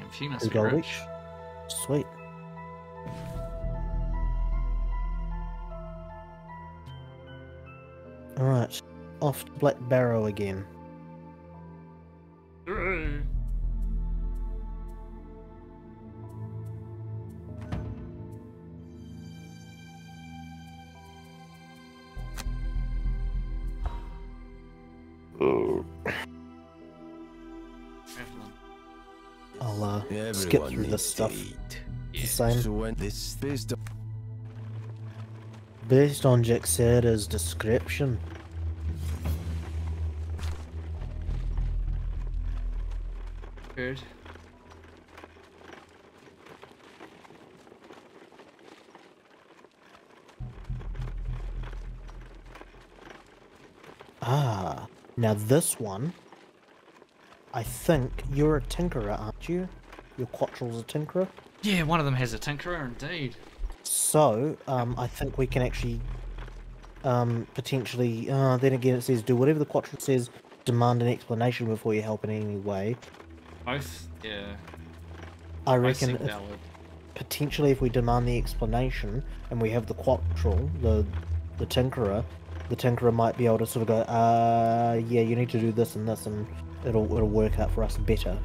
Damn, she must be $2 rich. each. Sweet. Alright, off to Black Barrow again. I'll skip through this stuff. Yeah. The same. So when this Based on Jaxera's description. Good. Ah, now this one, I think you're a tinkerer, aren't you? Your Quattrel's a tinkerer? Yeah, one of them has a tinkerer, indeed. So, I think we can actually, potentially, then again it says, do whatever the Quattrel says, demand an explanation before you help in any way. Both, yeah. I Both reckon seem if, valid. potentially if we demand the explanation, and we have the Quattrel, the tinkerer might be able to sort of go, yeah, you need to do this, and it'll work out for us better.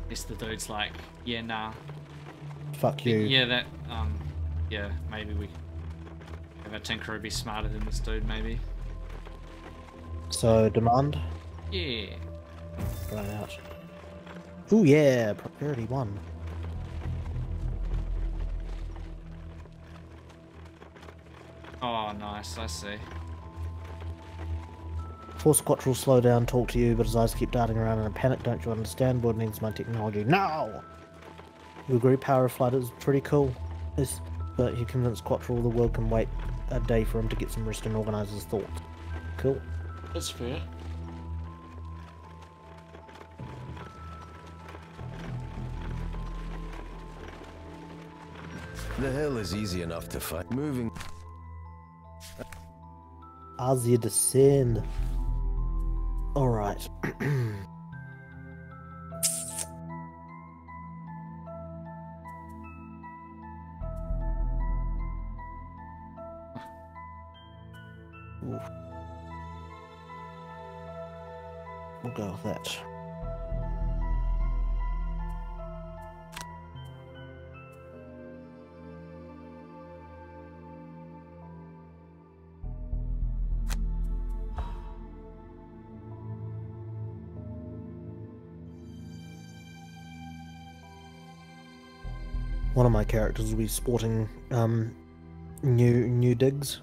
It's the dude's like, yeah, nah. Fuck you. Yeah, that, yeah, maybe we have a tinkerer be smarter than this dude, maybe. So, demand? Yeah. Right out. Ooh, yeah, priority 1. Oh, nice, I see. Force Quattrel slow down, talk to you, but his eyes keep darting around in a panic. Don't you understand? Board needs my technology now! You agree power of flight is pretty cool, but he convinced Quattrel the world can wait a day for him to get some rest and organize his thoughts. Cool. That's fair. the hill is easy enough to find. Moving. As you descend. Alright. We'll go with that. One of my characters will be sporting new digs.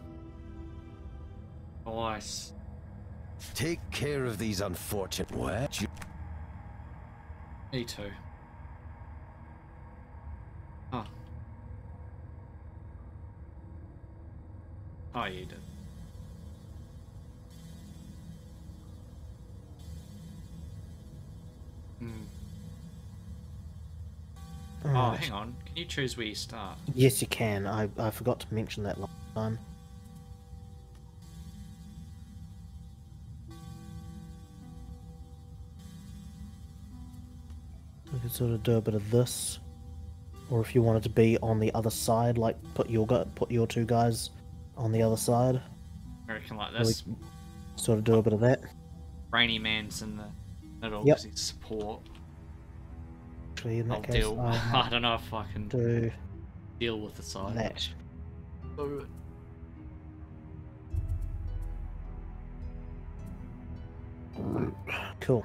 Nice. Take care of these unfortunate. What? Me too. Oh. Oh, you did. Hmm. Oh, Alright. hang on. Can you choose where you start? Yes, you can. I forgot to mention that last time. We could sort of do a bit of this, or if you wanted to be on the other side, like put your two guys on the other side. I reckon like Or this. we sort of do a bit of that. Rainy Man's in the middle Yep. because he's support. Actually, in that I'll case, deal. I I might don't know if I can do deal with the side. that. Alright. Cool.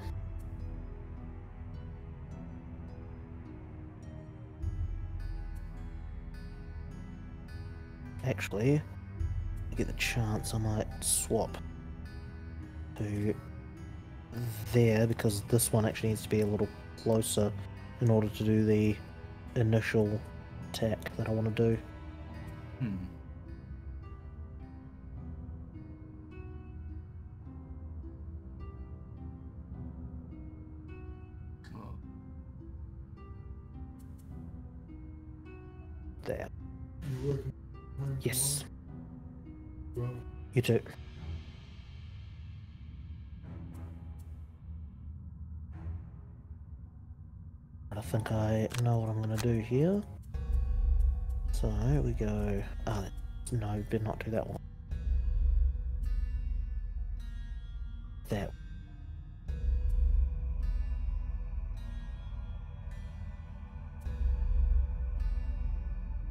Actually, to get the chance, I might swap to there because this one actually needs to be a little closer in order to do the initial attack that I want to do. Hmm. Oh. There. Yes. You too. I think I know what I'm going to do here. So we go. Oh, no, better not do that one. That.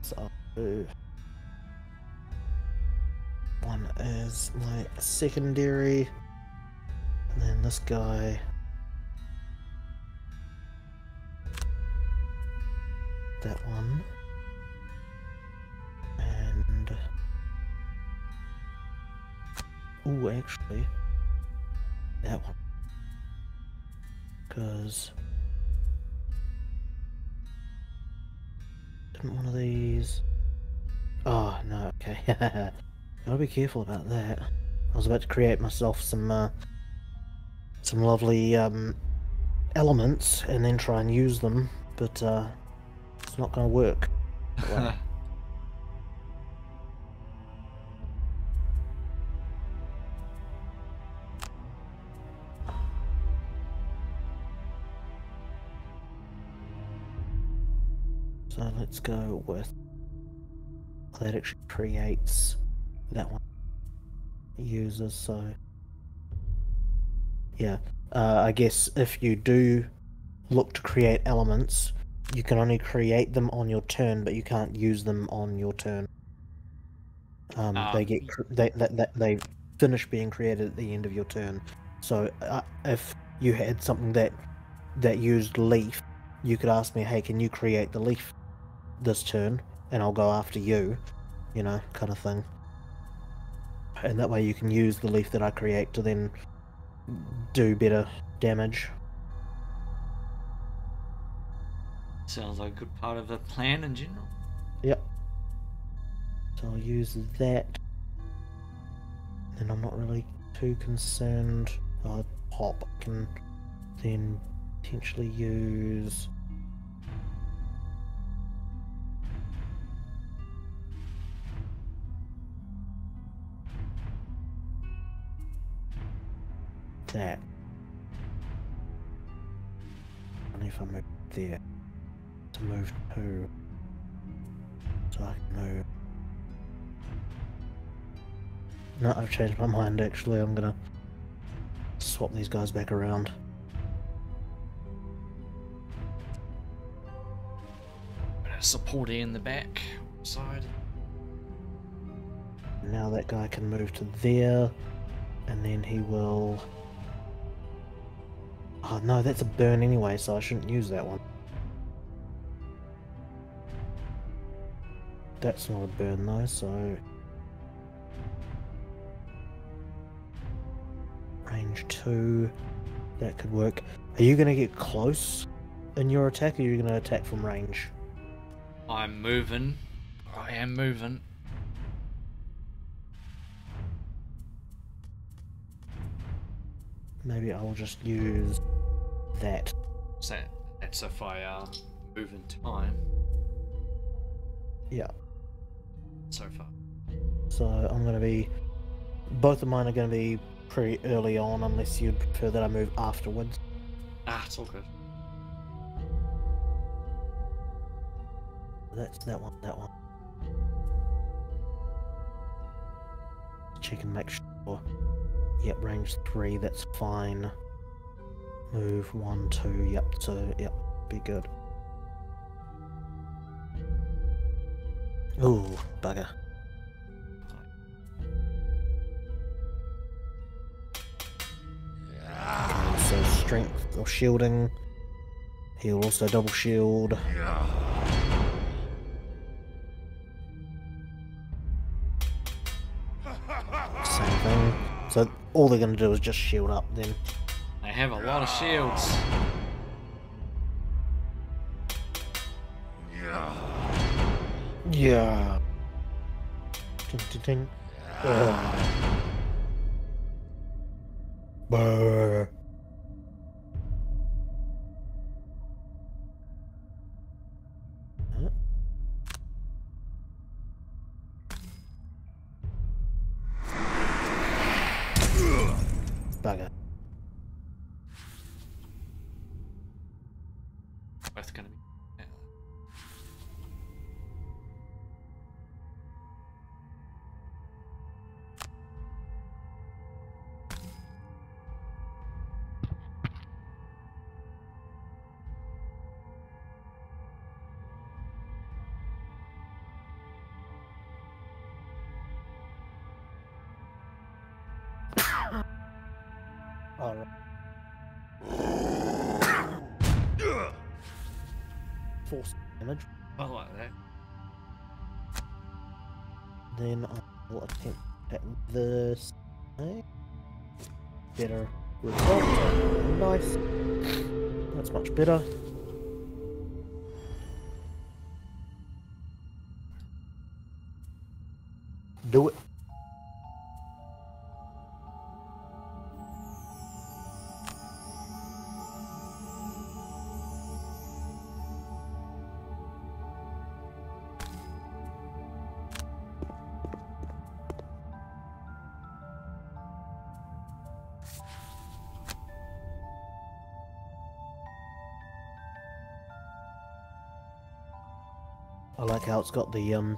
So one is my secondary, and then this guy. That one. And oh, actually, that one, because didn't one of these? Oh no, okay. Gotta be careful about that. I was about to create myself some lovely elements and then try and use them, but it's not gonna work. So let's go with that. Actually creates that one users. So yeah, I guess if you do look to create elements, you can only create them on your turn, but you can't use them on your turn. They finish being created at the end of your turn. So if you had something that used leaf, you could ask me, hey, can you create the leaf this turn, and I'll go after you, you know, kind of thing. And that way you can use the leaf that I create to then do better damage. Sounds like a good part of the plan in general. Yep. So I'll use that. And I'm not really too concerned. Pop can then potentially use that. Only if I move there to move to, so I can move. No, I've changed my mind actually. I'm gonna swap these guys back around. Supporting in the back side. Now that guy can move to there, and then he will. Oh no, that's a burn anyway, so I shouldn't use that one. That's not a burn though, so range 2, that could work. Are you going to get close in your attack, or are you going to attack from range? I'm moving. I am moving. Maybe I will just use that. So that's if I move in time. Yeah. So far. So I'm going to be... Both of mine are going to be pretty early on, unless you'd prefer that I move afterwards. Ah, it's all good. That's that one, that one. Check and make sure. Yep, range 3, that's fine. Move 1, 2, yep, so, yep, be good. Ooh, bugger. Okay, so strength or shielding. He'll also double shield. Same thing. So all they're going to do is just shield up then. They have a lot of shields. Yeah. Ting, ting, ting. Brr. Huh? Bugger. Both gonna Alright. Force damage. I like that. Then I will attempt at this. Okay. Better result. Nice. That's much better. Do it. I like how it's got the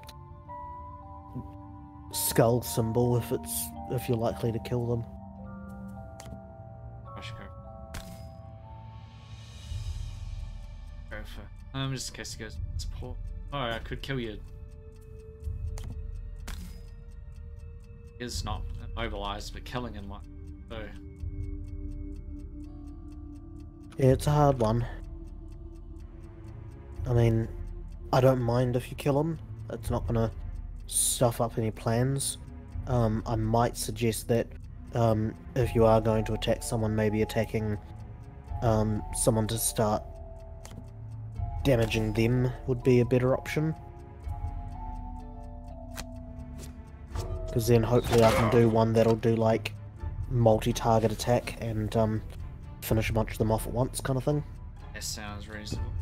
skull symbol if you're likely to kill them. I should go for just in case he goes support. Oh, I could kill you. It's not immobilized, but killing him might. So Yeah, it's a hard one. I mean, I don't mind if you kill him. It's not gonna stuff up any plans. I might suggest that if you are going to attack someone, maybe attacking someone to start damaging them would be a better option. Because then hopefully I can do one that'll do like multi-target attack and finish a bunch of them off at once kind of thing. that sounds reasonable.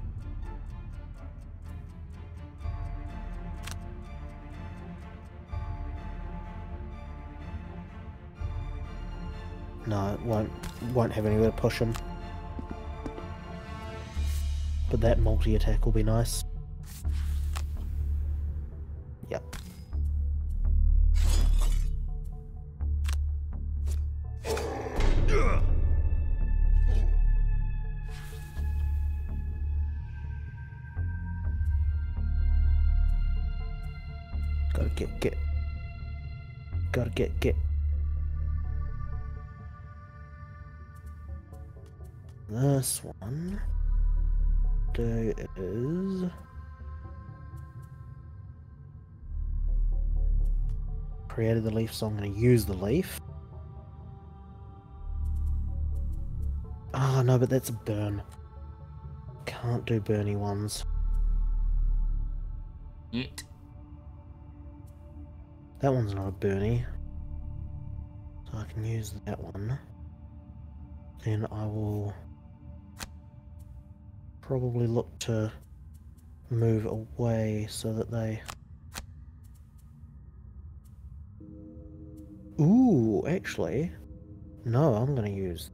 No, it won't have anywhere to push him. But that multi-attack will be nice. Yep. Gotta get. Gotta get. This one is created the leaf, so I'm going to use the leaf. Ah, no, but that's a burn. Can't do burny ones. Yet. That one's not a burny, so I can use that one. Then I will probably look to move away so that they... Ooh, actually, no, I'm going to use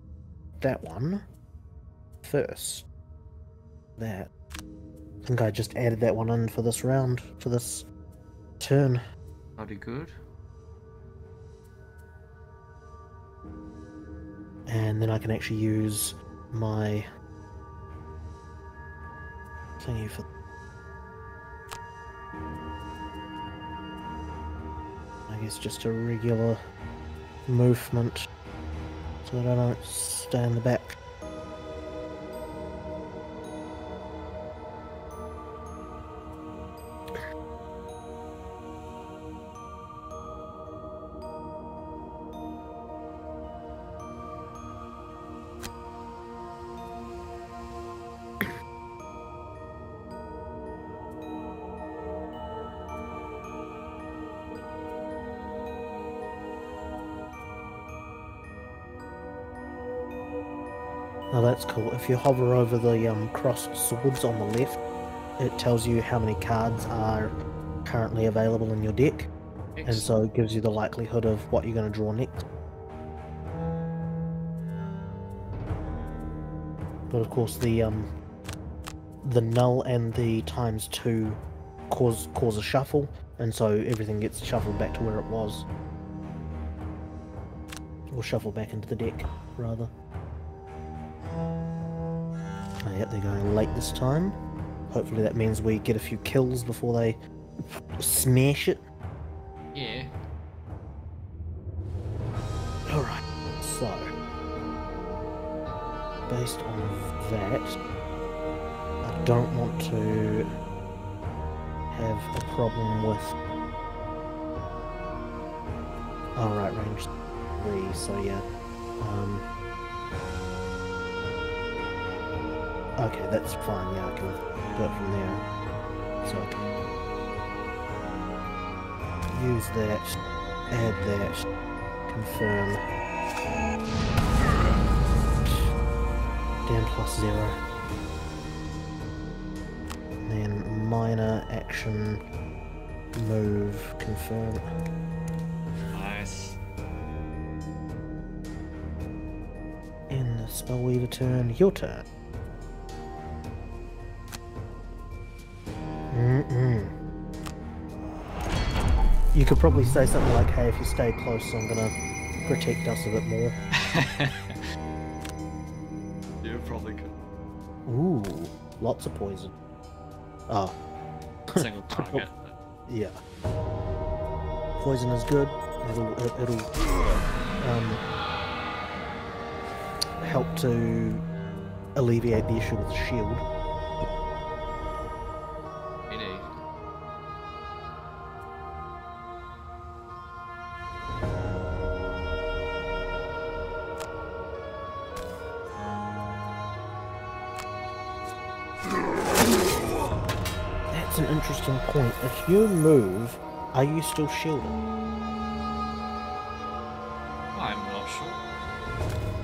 that one first. That. I think I just added that one in for this round, for this turn. Bloody good. And then I can actually use my thingy for... I guess just a regular movement so that I don't stay in the back. Now that's cool. If you hover over the crossed swords on the left, it tells you how many cards are currently available in your deck, and so it gives you the likelihood of what you're going to draw next. But of course the null and the ×2 cause a shuffle, and so everything gets shuffled back to where it was. Or shuffled back into the deck, rather. Oh, yep, they're going late this time. Hopefully that means we get a few kills before they smash it. Yeah. Alright, so based on that, I don't want to have a problem with... Oh right, range 3, so yeah. Okay, that's fine, yeah, I can do it from there. So I can use that, add that, confirm. Down +0. And then minor action, move, confirm. Nice. In the spell weaver turn, your turn. You could probably say something like, hey, if you stay close, I'm gonna protect us a bit more. You probably could. Ooh, lots of poison. Oh. Single target. Yeah. Poison is good. It'll help to alleviate the issue with the shield. That's an interesting point. If you move, are you still shielded? I'm not sure.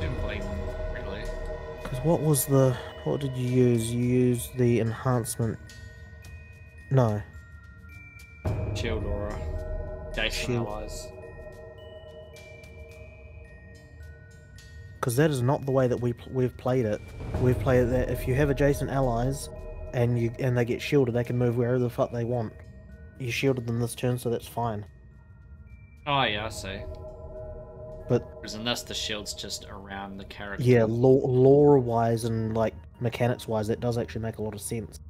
Didn't blame them, really. Because what did you use? You used the enhancement. No. Shield aura. Jason Shield. allies. Because that is not the way that we've played it. We've played it that if you have adjacent allies and they get shielded, they can move wherever the fuck they want. You shielded them this turn, so that's fine. Oh yeah, I see. But Whereas in this, the shield's just around the character. yeah, lore-wise and like mechanics-wise, that does actually make a lot of sense.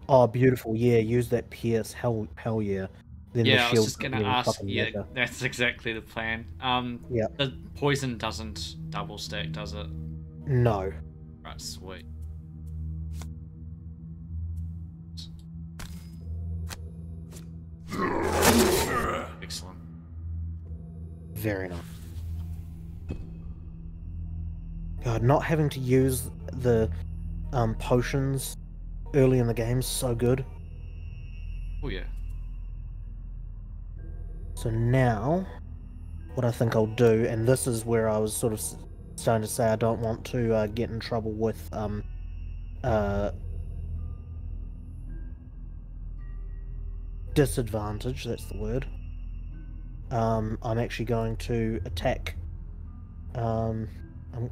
Oh, beautiful! Yeah, use that pierce. Hell yeah. Then Yeah, the I was shield just gonna really ask. fucking Yeah, matter. that's exactly the plan. Yeah. The poison doesn't double stack, does it? No. Right, sweet. Excellent. Very nice. God, not having to use the potions early in the game is so good. Oh yeah. So now, what I think I'll do, and this is where I was sort of starting to say I don't want to get in trouble with disadvantage, that's the word. I'm actually going to attack.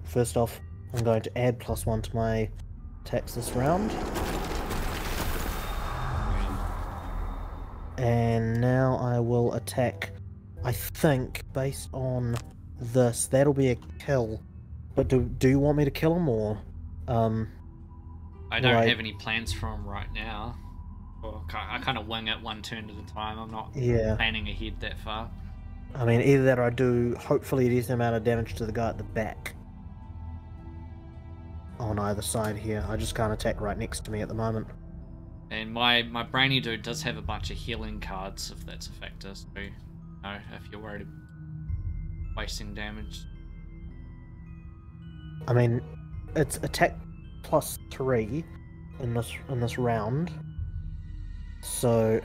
First off, I'm going to add +1 to my attacks this round. And now I will attack, I think, based on this, that'll be a kill. But do you want me to kill him, or... I don't have any plans for him right now. Well, I kind of wing it one turn at a time. I'm not planning ahead that far. I mean, either that or I do, hopefully, a decent amount of damage to the guy at the back. On either side here. I just can't attack right next to me at the moment. And my brainy dude does have a bunch of healing cards, if that's a factor. So, you know, if you're worried about wasting damage. I mean, it's attack +3 in this round. So,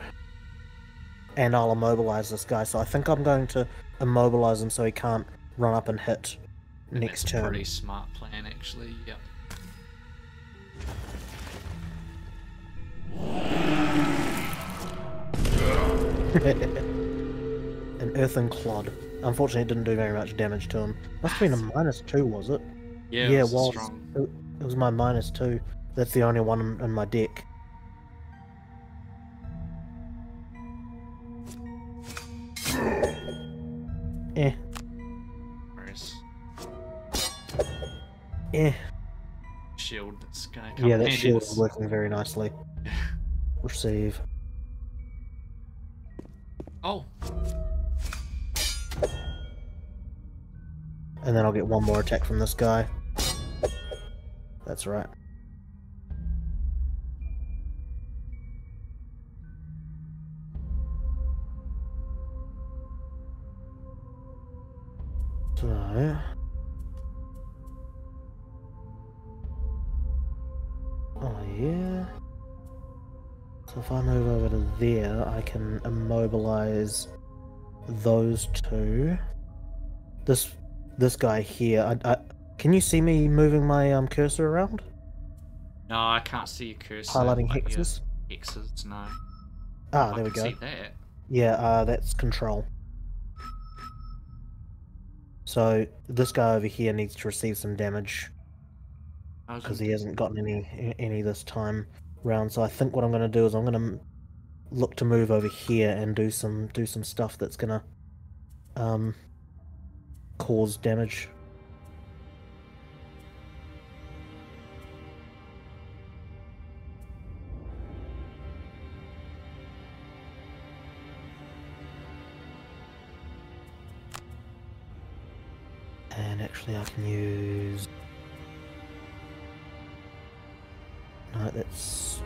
and I'll immobilize this guy. So I think I'm going to immobilize him so he can't run up and hit next that's turn. A pretty smart plan, actually. Yep. An earthen clod. Unfortunately, it didn't do very much damage to him. Must have been a -2, was it? Yeah, it was was. strong. It was my -2. That's the only one in my deck. Eh. Whereas Eh. shield that's gonna come Yeah, in that handy shield this- is working very nicely. Receive. Oh, And then I'll get one more attack from this guy. That's right. So... Oh yeah. So if I move over to there, I can immobilize those two. This guy here. Can you see me moving my cursor around? No, I can't see your cursor. Highlighting hexes. Hexes, no. Ah, I there we can go. see that. Yeah, that's control. So this guy over here needs to receive some damage because he hasn't gotten any this time round. So I think what I'm going to do is I'm going to look to move over here and do some stuff that's going to cause damage. And actually I can use... No, that's...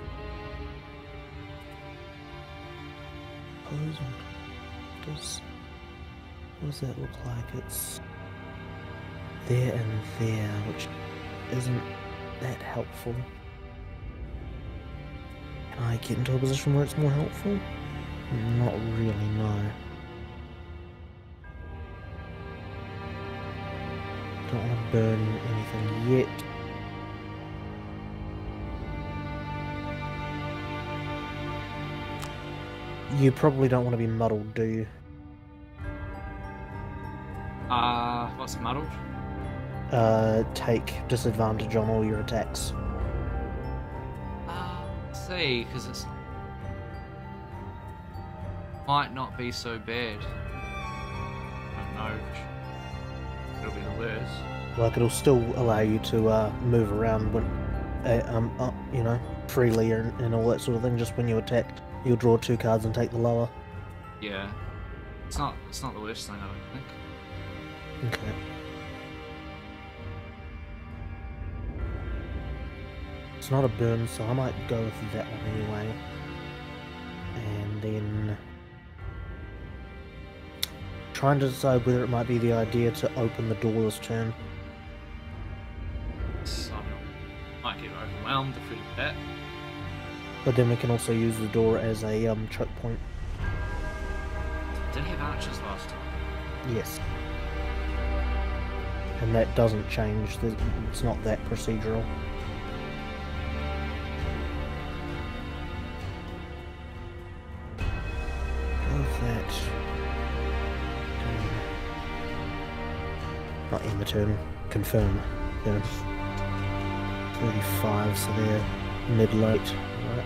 What does that look like? It's there and there, which isn't that helpful. Can I get into a position where it's more helpful? Not really, no. Don't want to burn anything yet. You probably don't want to be muddled, do you? What's muddled? Take disadvantage on all your attacks. Let's see, because it's... might not be so bad. I don't know. It'll be the worst. Like, it'll still allow you to move around when, you know, freely and all that sort of thing. Just when you attack, you'll draw 2 cards and take the lower. Yeah, it's not the worst thing, I don't think. Okay. It's not a burn, so I might go with that one anyway. And then trying to decide whether it might be the idea to open the door this turn. So I might get overwhelmed if we do that. But then we can also use the door as a choke point. Did he have archers last time? Yes. And that doesn't change. It's not that procedural. Go with that. Not in the turn. Confirm. Turn. 35, so they're mid-late. Right.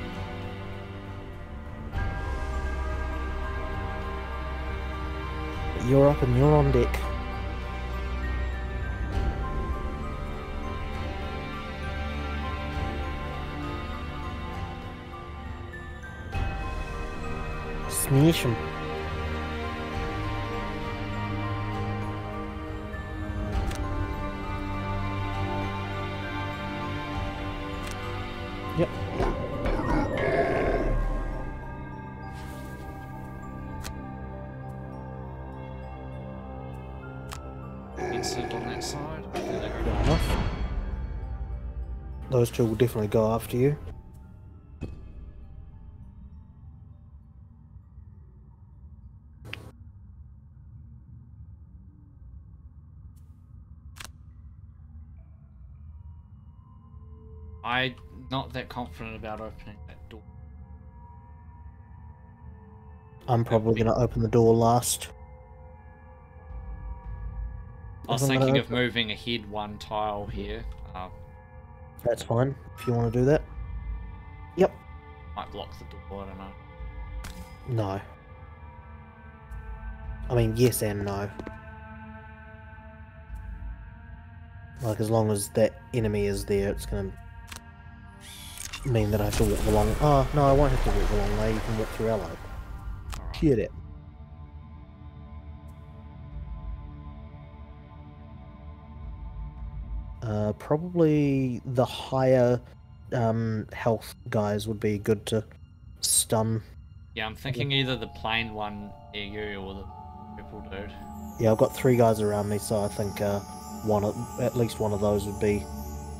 You're up and you're on deck. Smash 'em. Yep. Insert on that side. Good enough. Those two will definitely go after you. I'm not that confident about opening that door. I'm probably going to open the door last. I was thinking of moving ahead 1 tile here. That's fine, if you want to do that. Yep. Might block the door, I don't know. No. I mean, yes and no. Like, as long as that enemy is there, it's going to mean that I have to walk the long... Oh, no, I won't have to walk the long way. You can walk through ally. Alright. Get it. Probably the higher health guys would be good to stun. Yeah, I'm thinking either the plain one near you or the purple dude. Yeah, I've got 3 guys around me, so I think at least one of those would be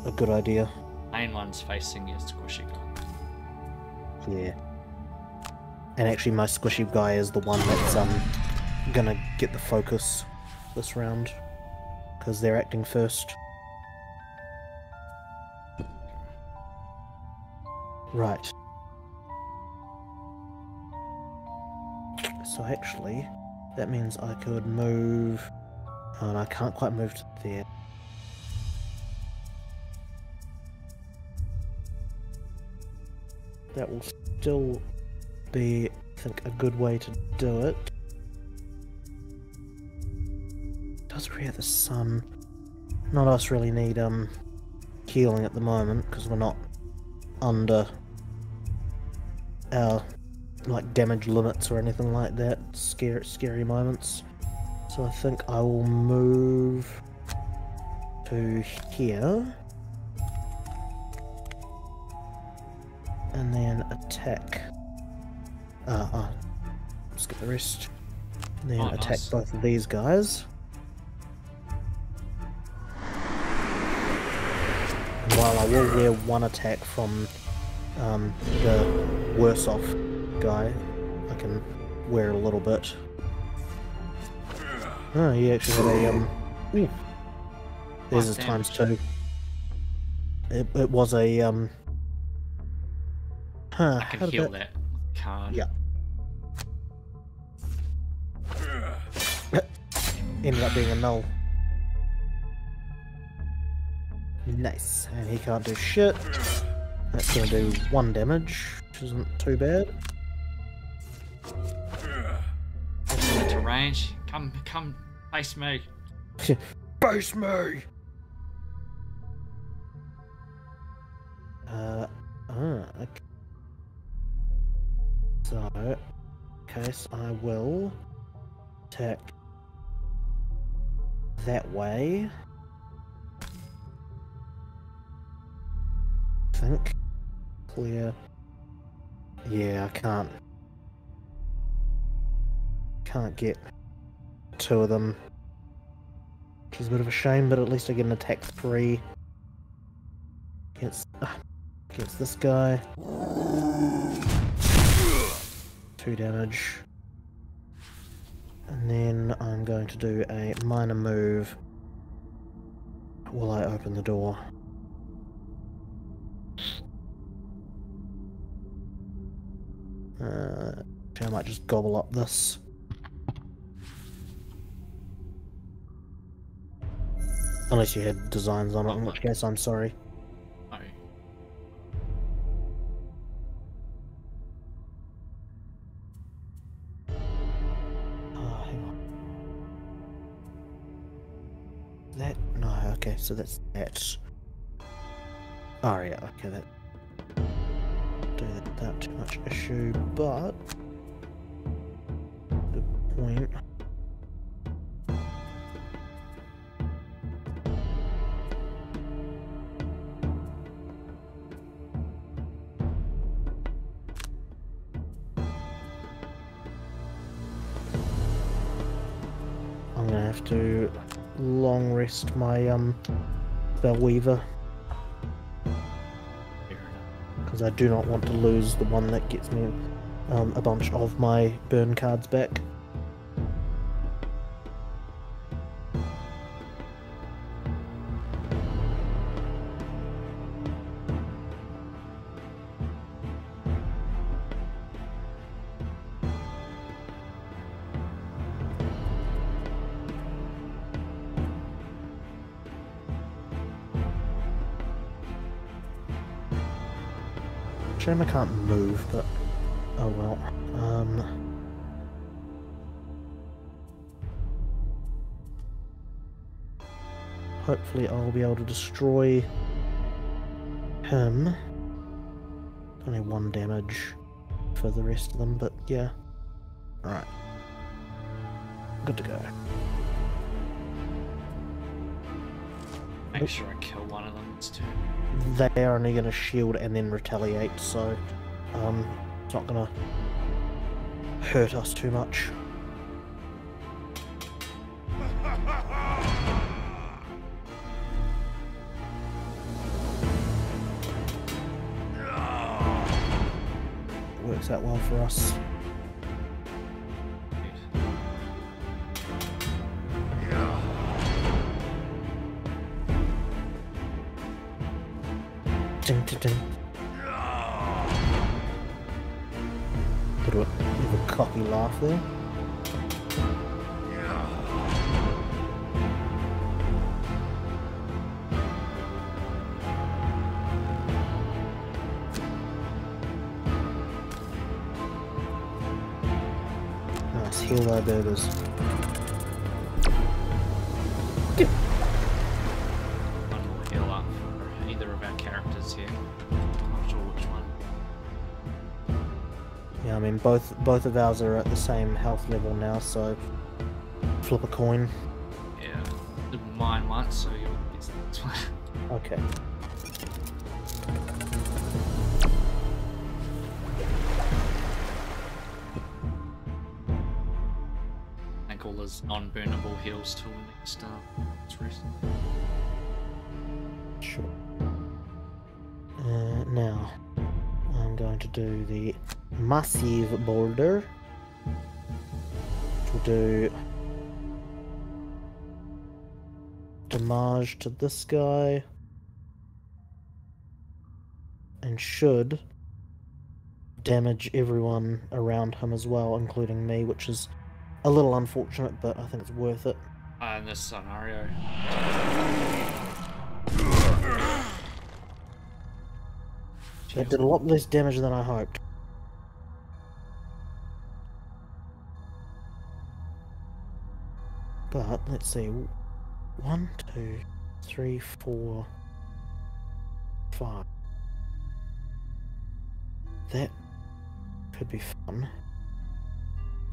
a good idea. Plain one's facing your squishy guy. Yeah. And actually my squishy guy is the one that's gonna get the focus this round, because they're acting first. Right. So actually, that means I could move... Oh, and I can't quite move to there. That will still be, I think, a good way to do it. Does create the sun. None of us really need healing at the moment, because we're not under our like damage limits or anything like that. Scary moments. So I think I will move to here and then attack. Skip the rest. And then attack nice. both of these guys. And while I will wear one attack from the worse off guy, I can wear a little bit. Oh, he actually had a ooh. There's his times 2. It was a I can heal that card. Yeah. Ended up being a null. Nice. And he can't do shit. That's gonna do 1 damage, which isn't too bad. To range. Come, face me. Face me! Okay. So, case I will attack that way. I think. Clear. Yeah, I can't get 2 of them, which is a bit of a shame, but at least I get an attack 3 against this guy. 2 damage. And then I'm going to do a minor move while I open the door. I might just gobble up this. Unless you had designs on it, in which case I'm sorry. No. Hang on. That? No, okay, so that's that. Oh yeah, okay, that do that without too much issue, but good point. I'm gonna have to long rest my Bellweaver, because I do not want to lose the one that gets me a bunch of my burn cards back. Shame I can't move, but oh well. Hopefully I'll be able to destroy him. Only 1 damage for the rest of them, but yeah. Alright. Good to go. Make sure I kill one of them this turn. They are only going to shield and then retaliate, so it's not going to hurt us too much. Works out well for us. Ding, ding, ding. Bit of a cocky laugh there. Nice, heal thy burgers. Yeah, I mean both of ours are at the same health level now, so flip a coin. Yeah, mine once, so you'll get this one. Okay. I think all those non-burnable heals till next rest. Sure. Now I'm going to do the massive boulder, which will do damage to this guy and should damage everyone around him as well, including me, which is a little unfortunate, but I think it's worth it. In this scenario. That did a lot less damage than I hoped. But, let's see. 1, 2, 3, 4, 5. That could be fun.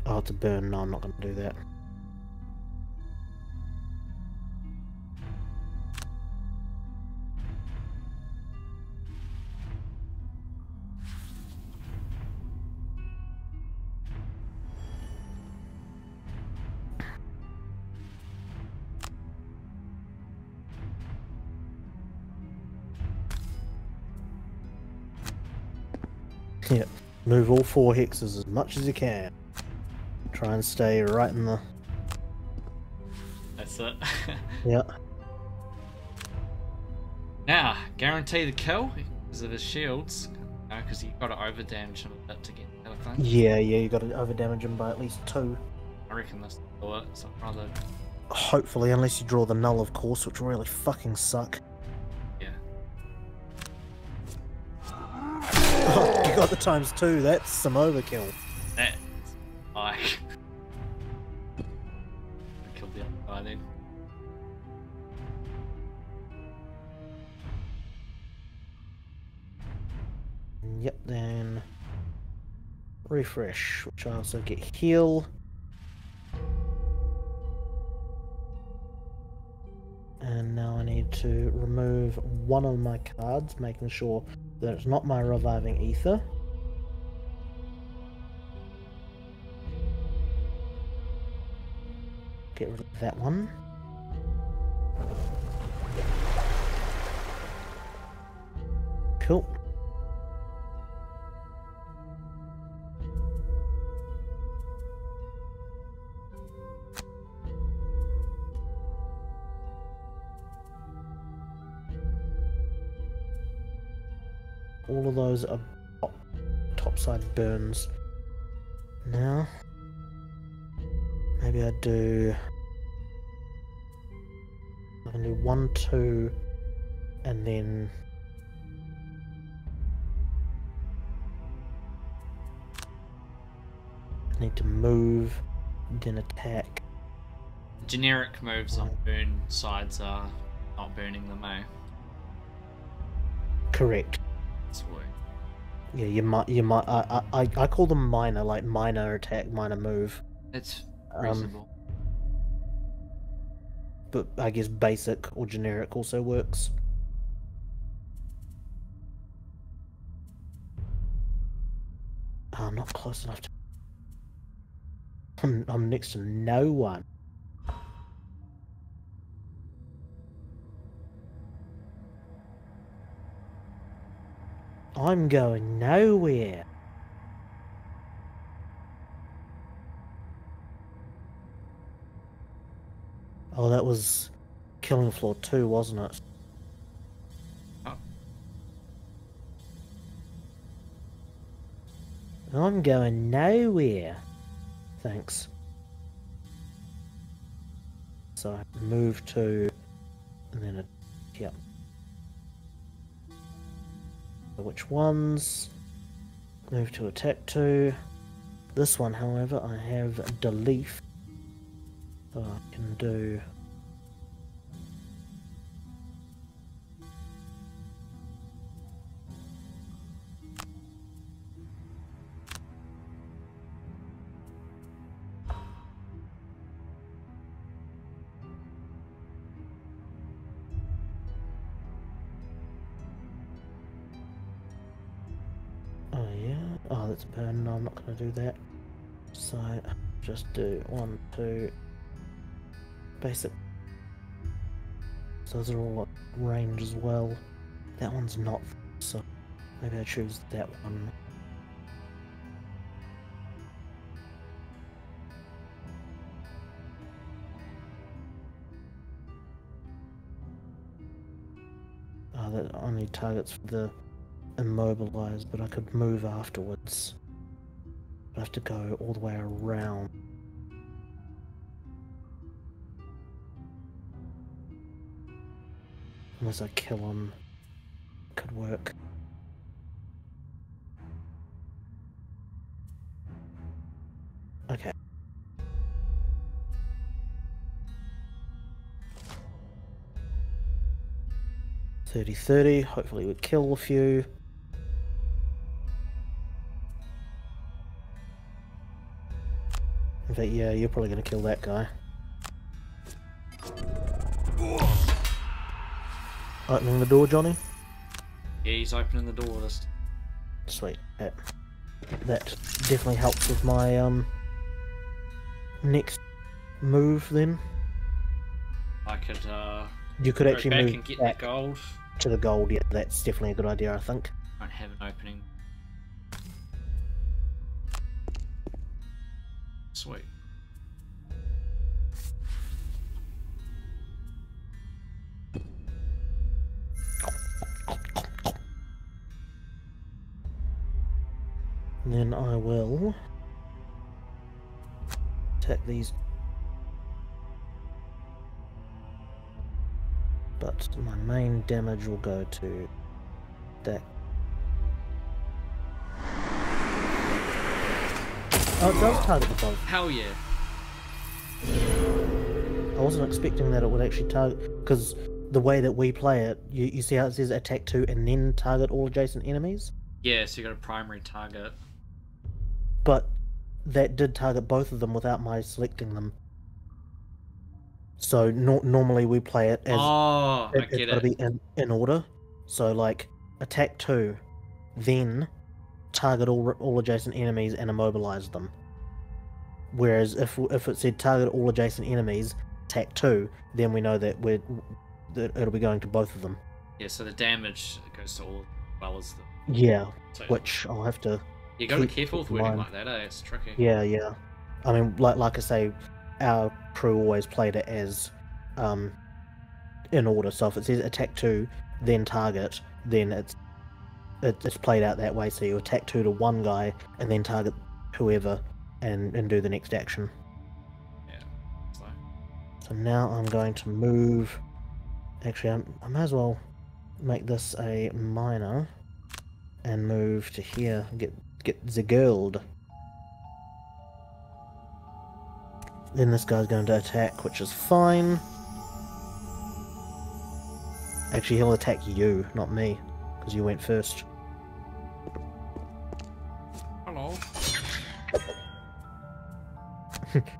Oh, it's a burn. No, I'm not going to do that. Yeah, move all 4 hexes as much as you can. Try and stay right in the... That's it. Yeah. Now, guarantee the kill because of his shields. Because you got to over damage him a bit to get that, I think. Yeah, you got to over damage him by at least 2. I reckon this will do it, so I'd rather... Hopefully, unless you draw the null, of course, which will really fucking suck. Yeah. Oh, you got the ×2, that's some overkill. That's like... I killed the other guy then. Yep, then refresh, which I also get heal. And now I need to remove one of my cards, making sure that it's not my reviving ether. Get rid of that one. Cool. All of those are topside burns. Now, maybe I can do 1, 2, and then I need to move, then attack. Generic moves on burn sides are not burning them, eh? Correct. Sweet. Yeah, you might. I call them minor, like minor attack, minor move. It's reasonable. but I guess basic or generic also works. Oh, I'm not close enough to... I'm next to no one. I'm going nowhere. Oh, that was Killing Floor 2, wasn't it? Oh. I'm going nowhere. Thanks. So I move to, and then a, yep. Which ones? Move to attack 2. This one, however, I have Deleaf. So I can do... Oh yeah, oh that's a burn, no I'm not going to do that. So, just do 1, 2... Basic. So those are all at range as well. That one's not, so maybe I choose that one. Oh, that only targets for the immobilized, but I could move afterwards. I have to go all the way around. Unless I kill him, could work. Okay. .30, hopefully we kill a few. In fact, yeah, you're probably going to kill that guy. Opening the door, Johnny? Yeah, he's opening the door. Just... Sweet. That definitely helps with my next move then. I could you could actually back move and get back the gold. To the gold, yeah, that's definitely a good idea, I think. I don't have an opening. Sweet. And then I will attack these, but my main damage will go to that. Oh, it does target the both. Hell yeah. I wasn't expecting that it would actually target, because the way that we play it, you see how it says attack 2 and then target all adjacent enemies? Yeah, so you got a primary target. But that did target both of them without my selecting them. So normally we play it as I get it's got to be in order. So like attack 2, then target all adjacent enemies and immobilize them. Whereas if it said target all adjacent enemies, attack 2, then we know that it'll be going to both of them. Yeah, so the damage goes to all as well as the... Yeah, so, which I'll have to... You gotta be careful with wording like that, eh? It's tricky. Yeah, yeah. I mean, like I say, our crew always played it as in order. So if it says attack 2, then target, then it's played out that way. So you attack 2 to one guy, and then target whoever, and do the next action. Yeah. So now I'm going to move... Actually, I might as well make this a minor, and move to here, get the gold. Then this guy's going to attack, which is fine. Actually, he'll attack you, not me, because you went first. Hello.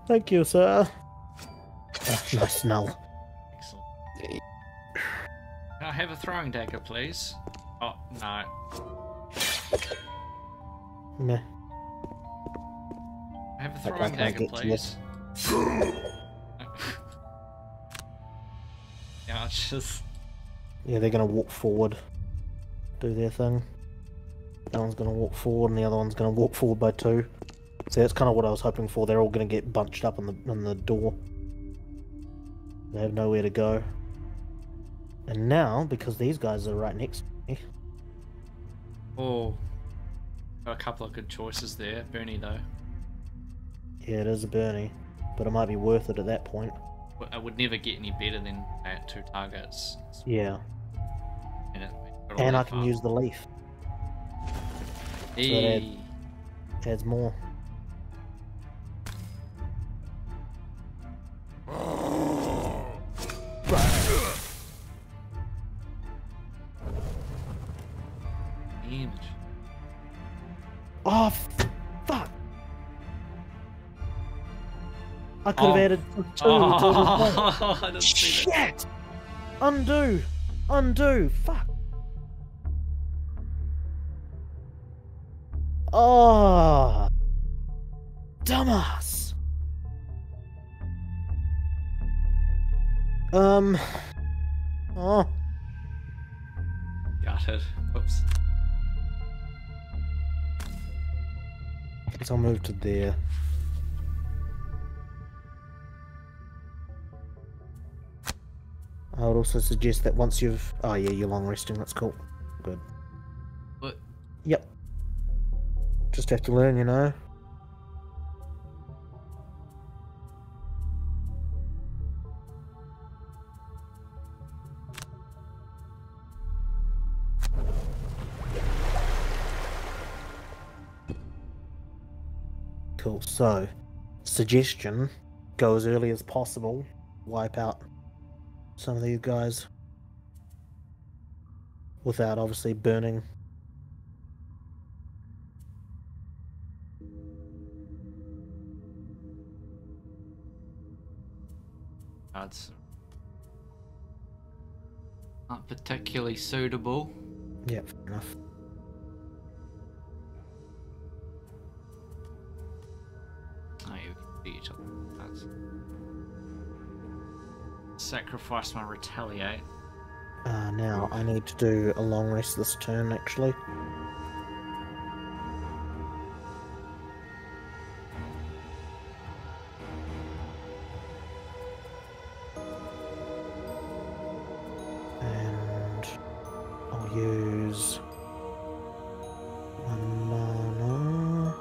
Thank you, sir. Nice null. Can I have a throwing dagger, please? Oh, no. Nah. I have a throwing dagger, please. Yeah, it's just... Yeah, they're gonna walk forward. Do their thing. That one's gonna walk forward and the other one's gonna walk forward by 2. So that's kind of what I was hoping for. They're all gonna get bunched up in the door. They have nowhere to go. And now, because these guys are right next to me... Oh. Got a couple of good choices there. Bernie, though. Yeah, it is a Bernie. But it might be worth it at that point. I would never get any better than at 2 targets. Yeah. And I can use the leaf. Hey. So that adds more. Damage. Oh, fuck! I could have added 2 I didn't see that. Shit! Undo! Undo! Fuck! Oh! Dumbass! Oh. Got it. Whoops. Guess I'll move to there. I would also suggest that once you've... Oh yeah, you're long resting, that's cool. Good. What? Yep. Just have to learn, you know. Cool, so, suggestion, go as early as possible, wipe out some of these guys, without obviously burning. That's not particularly suitable. Yeah, fair enough. Oh, you can see each other. That's... Sacrifice my retaliate. Now I need to do a long rest this turn, actually. And I'll use 1 mana.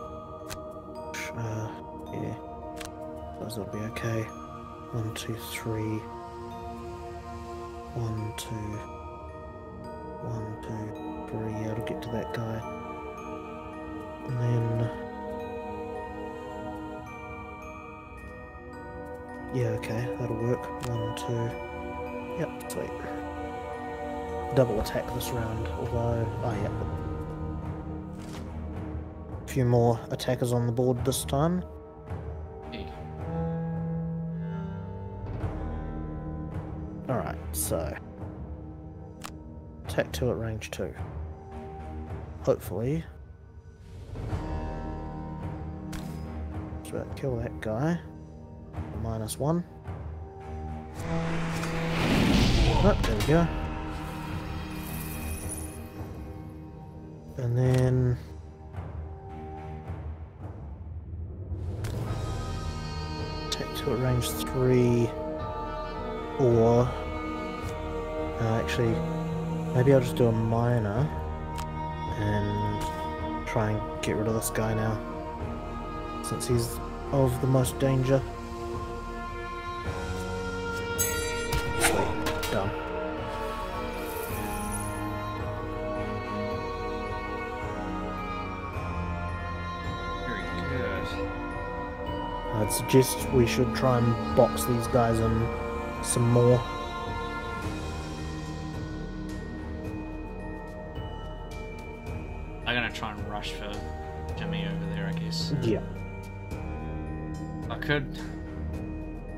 Yeah, those will be okay. 1, 2, 3. 1, 2, 1, 2, 3. Yeah, it'll get to that guy. And then... Yeah, okay, that'll work. 1, 2... Yep, sweet. Double attack this round, although... Oh, yeah. A few more attackers on the board this time. Alright, so... Attack 2 at range 2. Hopefully... Just about to kill that guy. -1. Oh, there we go. And then... Attack 2 at range 3. Or... actually, maybe I'll just do a minor and try and get rid of this guy now, since he's of the most danger. Sweet, done. Very good. I'd suggest we should try and box these guys in some more. I'm gonna try and rush for Jimmy over there, I guess. Yeah. I could.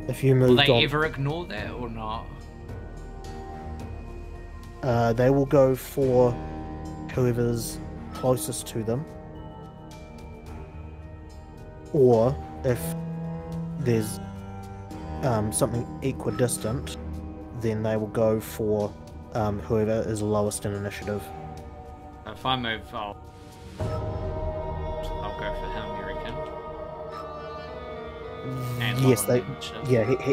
If you moved Will they on... ever ignore that or not? They will go for whoever's closest to them. Or if there's something equidistant, then they will go for whoever is lowest in initiative. If I move, I'll go for him, you reckon? And yes,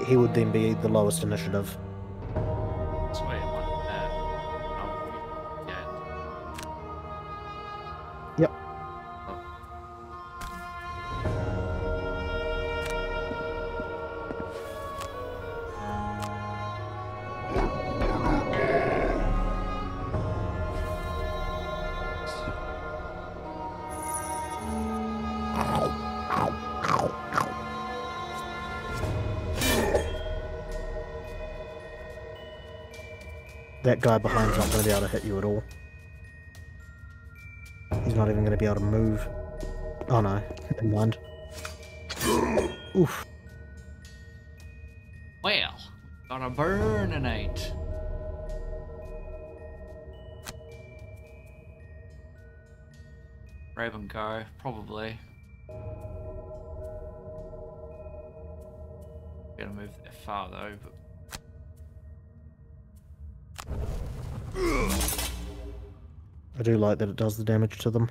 he would then be the lowest initiative. Sweet. Yep. That guy behind's not going to be able to hit you at all. He's not even going to be able to move. Oh no, never mind. Oof. Well, got a burninate. Raven go, probably. Gotta move that far though, but I do like that it does the damage to them.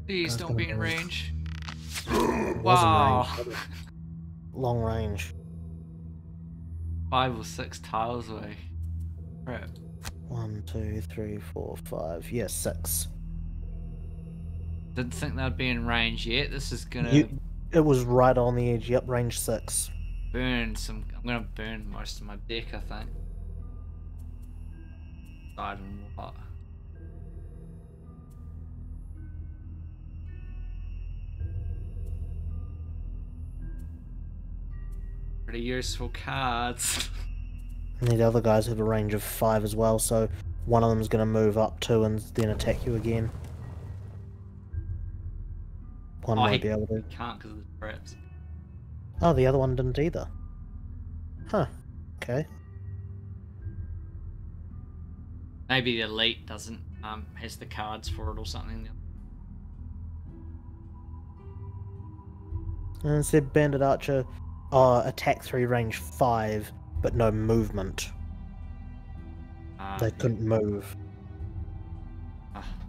Please don't be in range. Wow. Long range. 5 or 6 tiles away. Right. 1, 2, 3, 4, 5. Yes, 6. Didn't think they'd be in range yet. This is gonna. It was right on the edge. Yep, range 6. Burn some. I'm gonna burn most of my deck, I think. Side and what? Pretty useful cards. And the other guys have a range of 5 as well, so one of them's going to move up 2 and then attack you again. One might be able to. He can't because of the traps. Oh, the other one didn't either. Huh. Okay. Maybe the elite doesn't has the cards for it or something. And it said Bandit Archer, attack 3, range 5, but no movement. They couldn't move.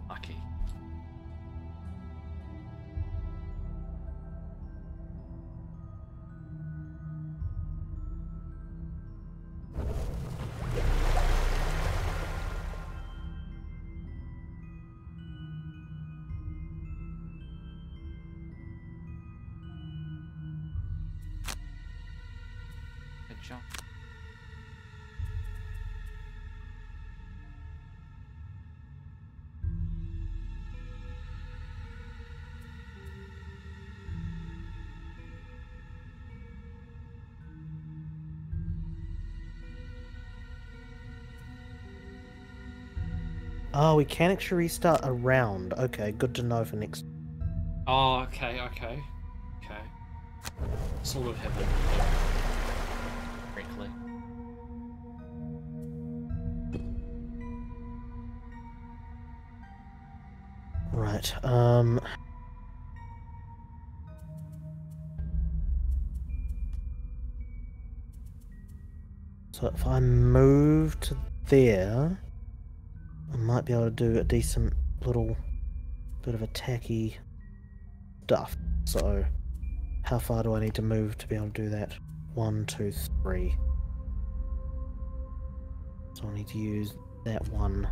Lucky. Good jump. Oh, we can actually restart a round. Okay, good to know for next. Oh, okay. Sort of have it correctly. Right, so if I move to there, I might be able to do a decent little bit of attacky stuff. So, how far do I need to move to be able to do that? 1, 2, 3. So I need to use that one.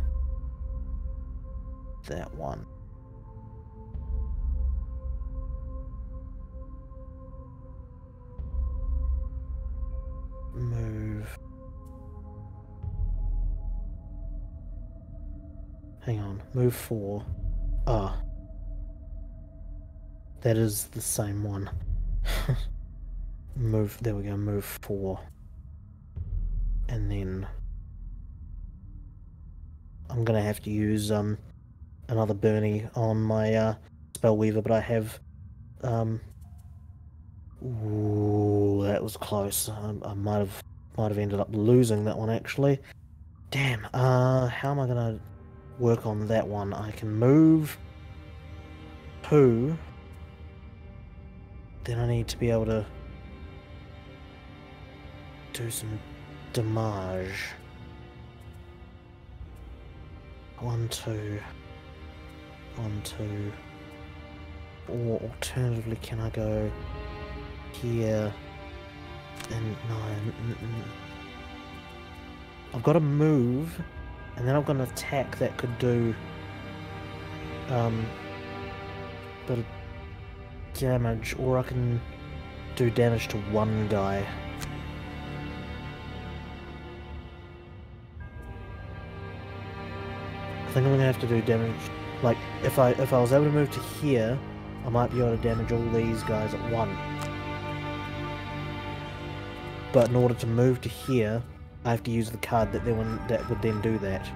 That one. Move. Hang on, move 4. Ah. That is the same one. Move, there we go, move 4. And then I'm gonna have to use another Bernie on my Spellweaver, but I have Ooh, that was close. I might have ended up losing that one actually. Damn. How am I gonna work on that one? I can move 2. Then I need to be able to do some damage. 1, 2. 1, 2. Or alternatively, can I go here and 9? I've got to move, and then I've got an attack that could do bit of damage, or I can do damage to one guy. I think I'm gonna have to do damage. Like if I was able to move to here, I might be able to damage all these guys at once. But in order to move to here, I have to use the card that would then do that.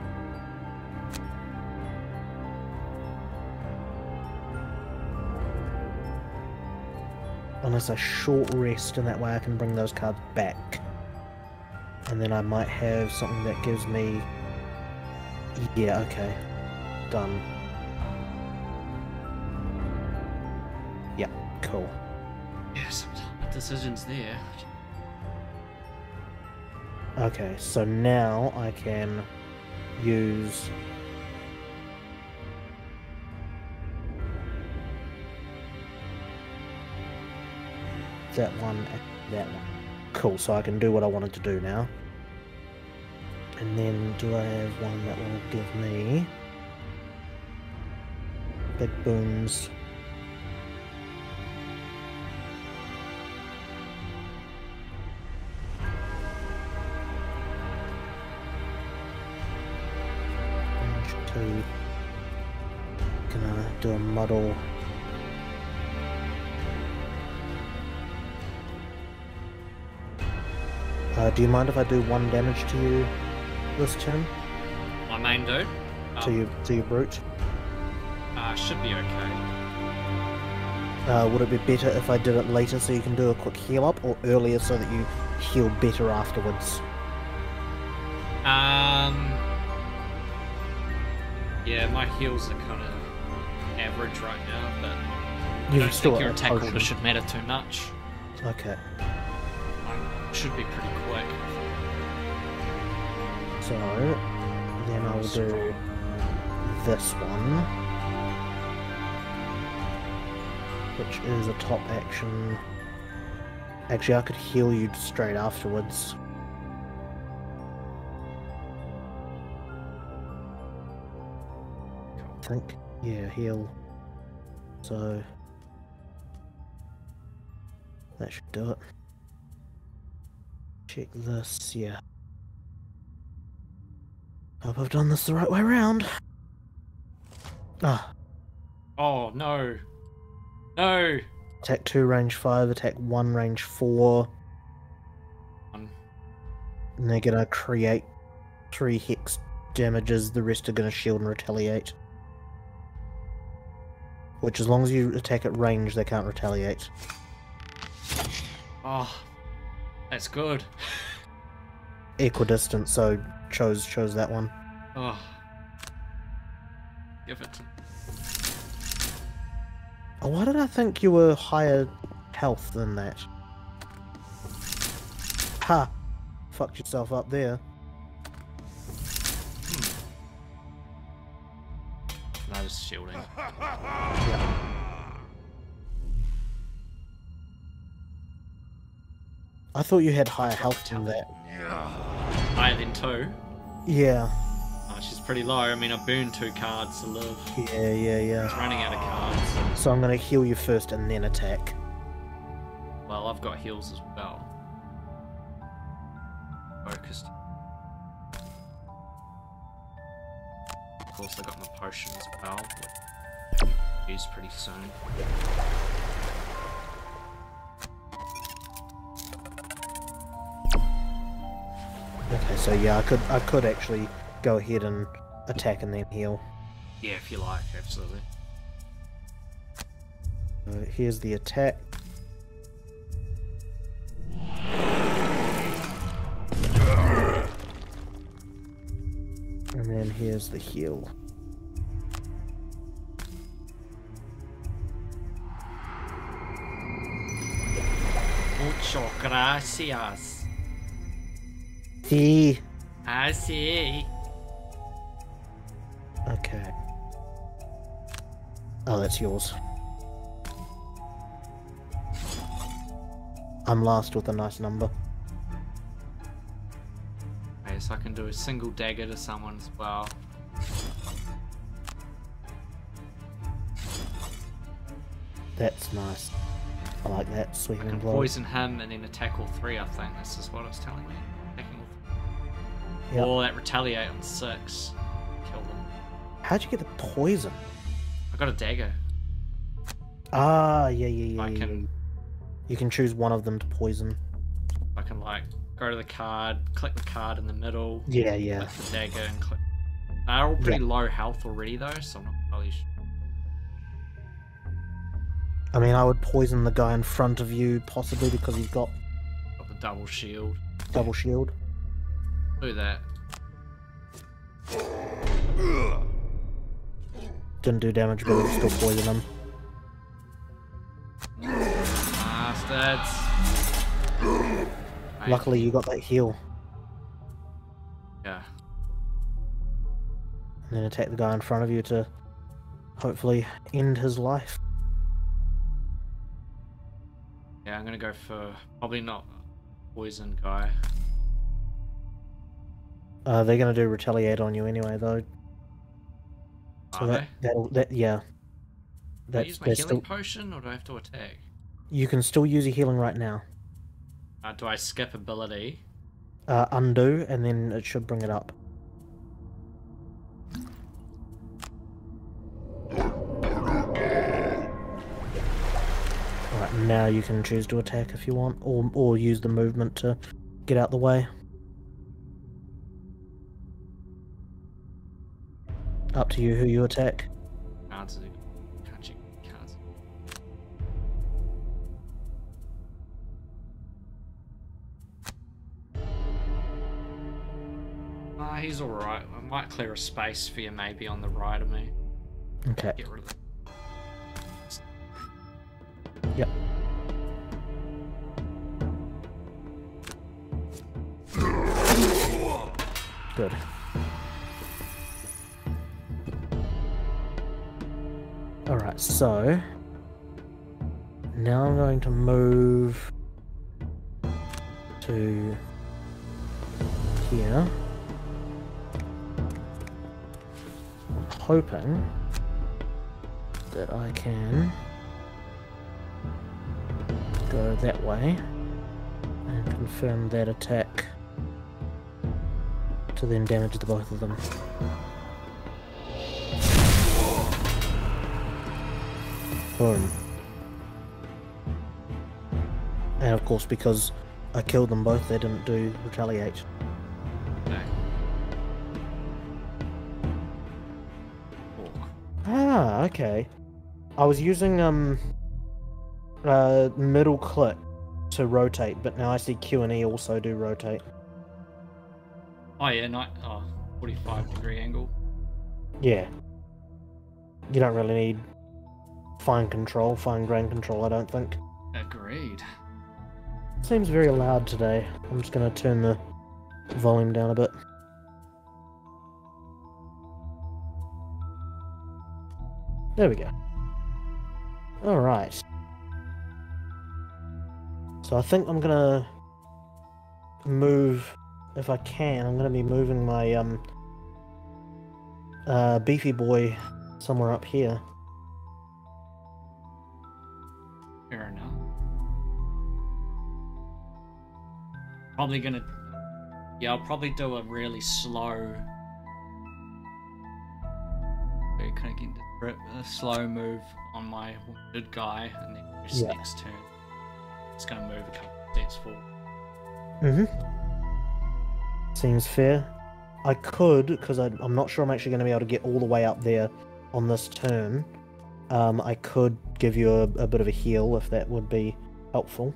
Unless I short rest, and that way I can bring those cards back. And then I might have something that gives me... Yeah, okay. Done. Yeah, cool. Yeah, some decisions there. Okay, so now I can use... that one and that one. Cool, so I can do what I wanted to do now. And then do I have one that will give me big booms? Range 2. Gonna do a muddle. Do you mind if I do 1 damage to you this turn? My main dude? To your brute? Should be okay. Would it be better if I did it later so you can do a quick heal up, or earlier so that you heal better afterwards? Yeah, my heals are kind of average right now, but You I don't still think your got a attack potion. order should matter too much. Okay. Should be pretty quick. So, then I'll do this one, which is a top action. Actually, I could heal you straight afterwards. I think, yeah, heal. So, that should do it. Check this, yeah. Hope I've done this the right way around. Ah. Oh, no. No! Attack 2, range 5, attack 1, range 4. And they're gonna create 3 hex damages, the rest are gonna shield and retaliate. Which, as long as you attack at range, they can't retaliate. Oh, that's good. Equidistant, so chose that one. Oh. Give it to... Oh, why did I think you were higher health than that? Ha! Fucked yourself up there. That is shielding. Yeah. I thought you had higher health than that. Higher than 2? Yeah. Oh, she's pretty low. I mean, I burned 2 cards to live. Yeah. It's running out of cards. So I'm gonna heal you first and then attack. Well, I've got heals as well. Focused. Of course, I got my potion as well, which I'll use pretty soon. Okay, so yeah, I could actually go ahead and attack and then heal. Yeah, if you like, absolutely. Here's the attack. here's the heal. Mucho gracias. See. I see. Okay. Oh, that's yours. I'm last with a nice number. Okay, so I can do a single dagger to someone as well. That's nice. I like that I sweeping can blow. poison him and then attack all three, I think. This is what it's telling me. Attacking all three. Yep. Or that retaliate on 6. Kill them. How'd you get the poison? I got a dagger. Ah, yeah. I can... You can choose one of them to poison. I can, like, go to the card, click the card in the middle. Yeah. Click the dagger and click... They're all pretty low health already, though, so I'm not really sure. I mean, I would poison the guy in front of you, possibly because he's got The double shield. double shield. Do that. Didn't do damage, but it would still poison him. Bastards. Luckily, you got that heal. Yeah. And then attack the guy in front of you to hopefully end his life. Yeah, I'm gonna go for probably not poison guy. They're gonna do retaliate on you anyway, though. So Are they? yeah. Do I use my healing potion, or do I have to attack? You can still use a healing right now. Do I skip ability? Undo, and then it should bring it up. Alright, now you can choose to attack if you want, or use the movement to get out the way. Up to you who you attack. Can't check cards. He's alright. I might clear a space for you maybe on the right of me. Okay. Get rid of it. Yep. Good. Alright, so now I'm going to move to here. I'm hoping that I can go that way and confirm that attack to then damage the both of them. Boom. And of course, because I killed them both, they didn't do retaliate. Okay. Ah, okay. I was using middle click to rotate, but now I see Q and E also do rotate. Oh yeah, 45-degree angle. Yeah. You don't really need fine grain control, I don't think. Agreed. Seems very loud today. I'm just going to turn the volume down a bit. There we go. Alright. So I think I'm going to move, if I can, I'm going to be moving my beefy boy somewhere up here. Fair enough. Probably gonna... Yeah, I'll probably do a really slow... Very kind of getting to grip, a slow move on my wounded guy, and then just next turn. It's gonna move a couple of steps forward. Seems fair. I could, because I'm not sure I'm actually going to be able to get all the way up there on this turn. I could give you a bit of a heal if that would be helpful.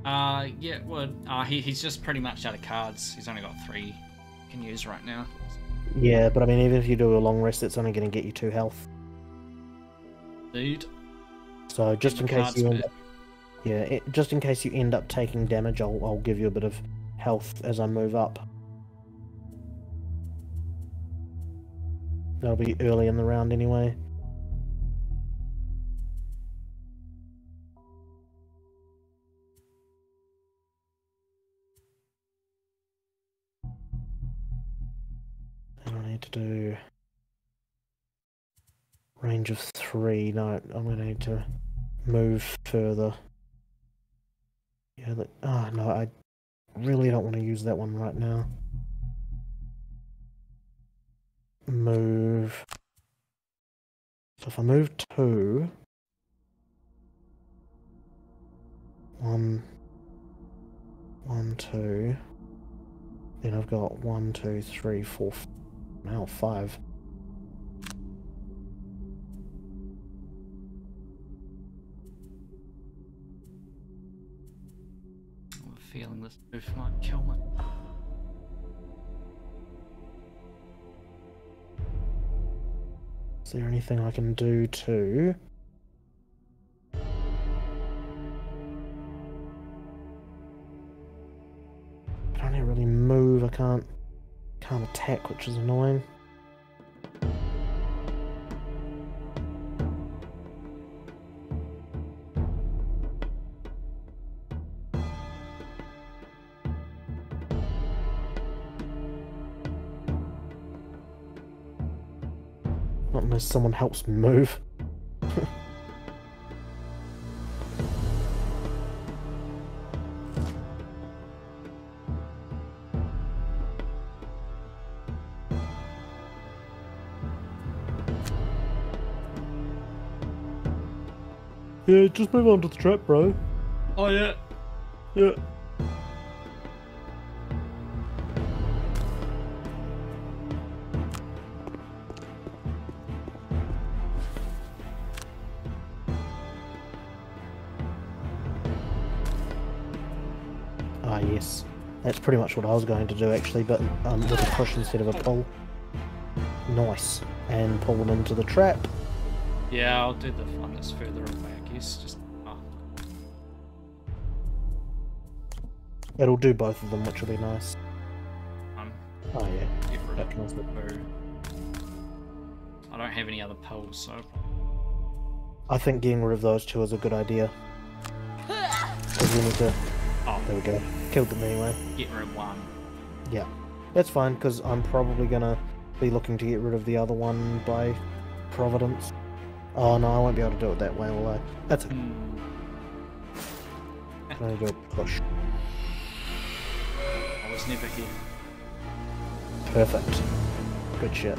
Yeah, it would. He's just pretty much out of cards. He's only got 3 he can use right now. Yeah, but I mean, even if you do a long rest, it's only going to get you 2 health. Indeed. So just in case you end up, just in case you end up taking damage, I'll give you a bit of health as I move up. That'll be early in the round anyway. And I need to do range of 3. No, I'm going to need to move further. Yeah, no, I really don't want to use that one right now. Move. So if I move 2, 1, 1, 2, then I've got 1, 2, 3, 4, now 5. I have a feeling this move might kill me. Is there anything I can do to... I don't really move, I can't attack, which is annoying. Not unless someone helps me move. Yeah, just move on to the trap, bro. Oh yeah. Yeah. Ah, yes. That's pretty much what I was going to do, actually, but with a push instead of a pull. Nice. And pull them into the trap. Yeah, I'll do the one that's further away, I guess. Just It'll do both of them, which will be nice. Oh yeah. Get rid of That kills it. boo. I don't have any other pills, so I think getting rid of those 2 is a good idea. Because we need to... oh, There we go. Killed them anyway. get rid of one. Yeah. That's fine, because I'm probably gonna be looking to get rid of the other one by Providence. Oh no, I won't be able to do it that way, will I? That's it. I'm gonna do a push. I was never here. Perfect. Good shit.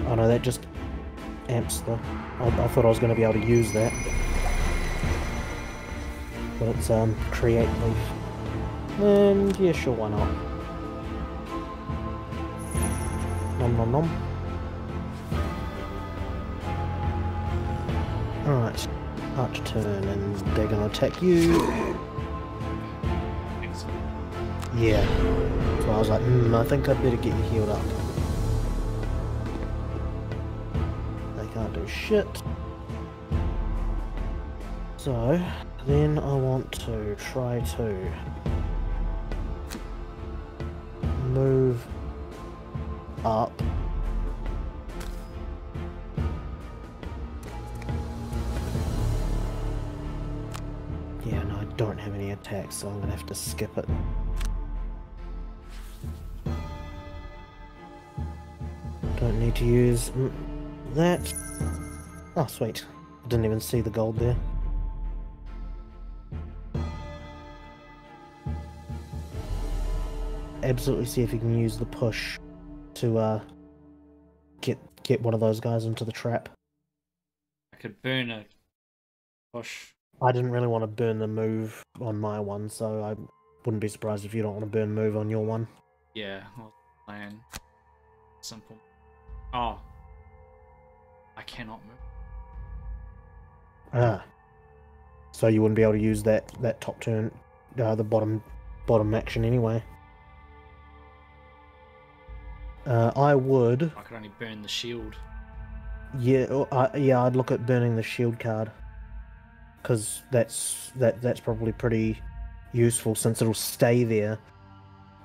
Oh no, that just amps the... I thought I was going to be able to use that. But it's create leaf. And yeah, sure, why not? Nom nom nom. Alright, Arch turn, and they're going to attack you. Yeah. So I was like, I think I'd better get you healed up. They can't do shit. So, then I want to try to move up. Yeah, no, I don't have any attacks, so I'm going to have to skip it. Don't need to use that. Oh, sweet. I didn't even see the gold there. Absolutely see if you can use the push to get one of those guys into the trap. I could burn a push. I didn't really want to burn the move on my one, so I wouldn't be surprised if you don't want to burn move on your one. Yeah, well, plan. Simple. Oh. I cannot move. Ah. So you wouldn't be able to use that top turn, the bottom action anyway. I would. I could only burn the shield. Yeah, I'd look at burning the shield card, because that's probably pretty useful since it'll stay there,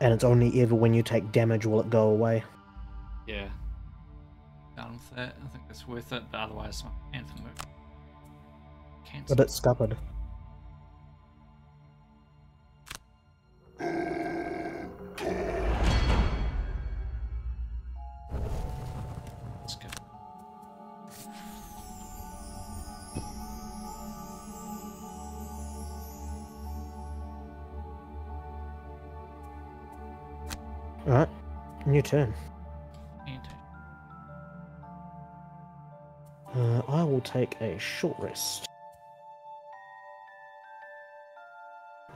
and it's only ever when you take damage will it go away. Yeah. Down with that. I think that's worth it, but otherwise my anthem move. A bit stupid. Let's go. Alright, new turn. I will take a short rest.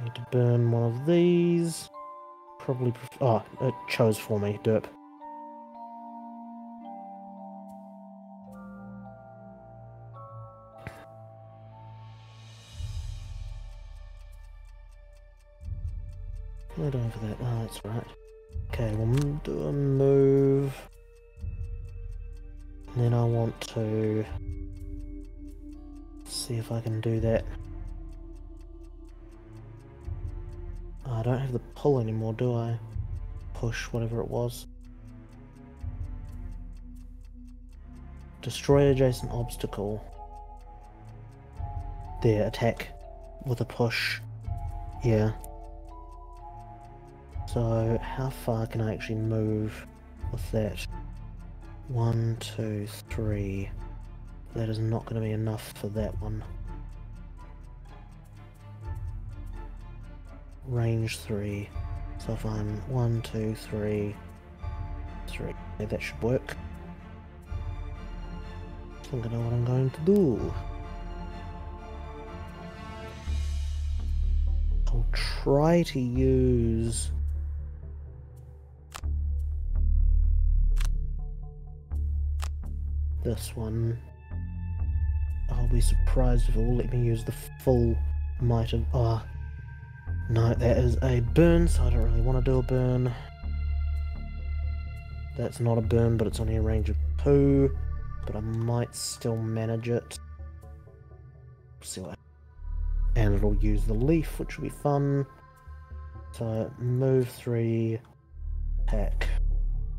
Need to burn one of these. Probably oh, it chose for me, derp. Right over that. Oh, that's right. Okay, we'll do a move. And then I want to see if I can do that. Oh, I don't have the pull anymore, do I? Push, whatever it was. Destroy adjacent obstacle. There, attack with a push. Yeah. So, how far can I actually move with that? 1, 2, 3. That is not going to be enough for that one. Range 3. So if I'm 1, 2, 3, 3. Okay, that should work. I think I know what I'm going to do. I'll try to use this one. I'll be surprised if it will let me use the full might of... Oh, no, that is a burn, so I don't really want to do a burn. That's not a burn, but it's only a range of 2. But I might still manage it. See what... And it'll use the leaf, which will be fun. So, move 3, attack.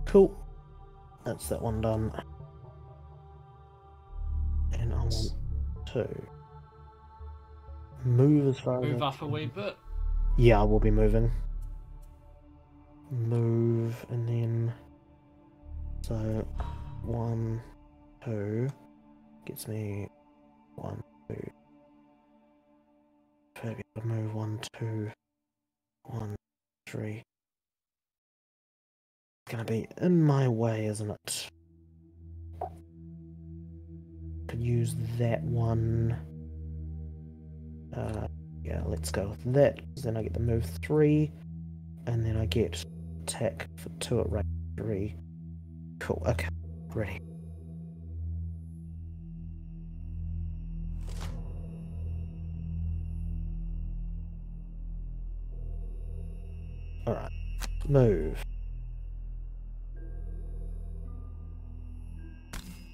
Cool. That's that one done. And I want to move as far as Move up a wee bit. Yeah, I will be moving. Move, and then... So, 1, 2... Gets me 1, 2... Maybe I'll move 1, 2... 1, 3... It's gonna be in my way, isn't it? Could use that one. Yeah, let's go with that. Then I get to move 3, and then I get attack for 2 at range 3. Cool, okay, ready. Alright, move.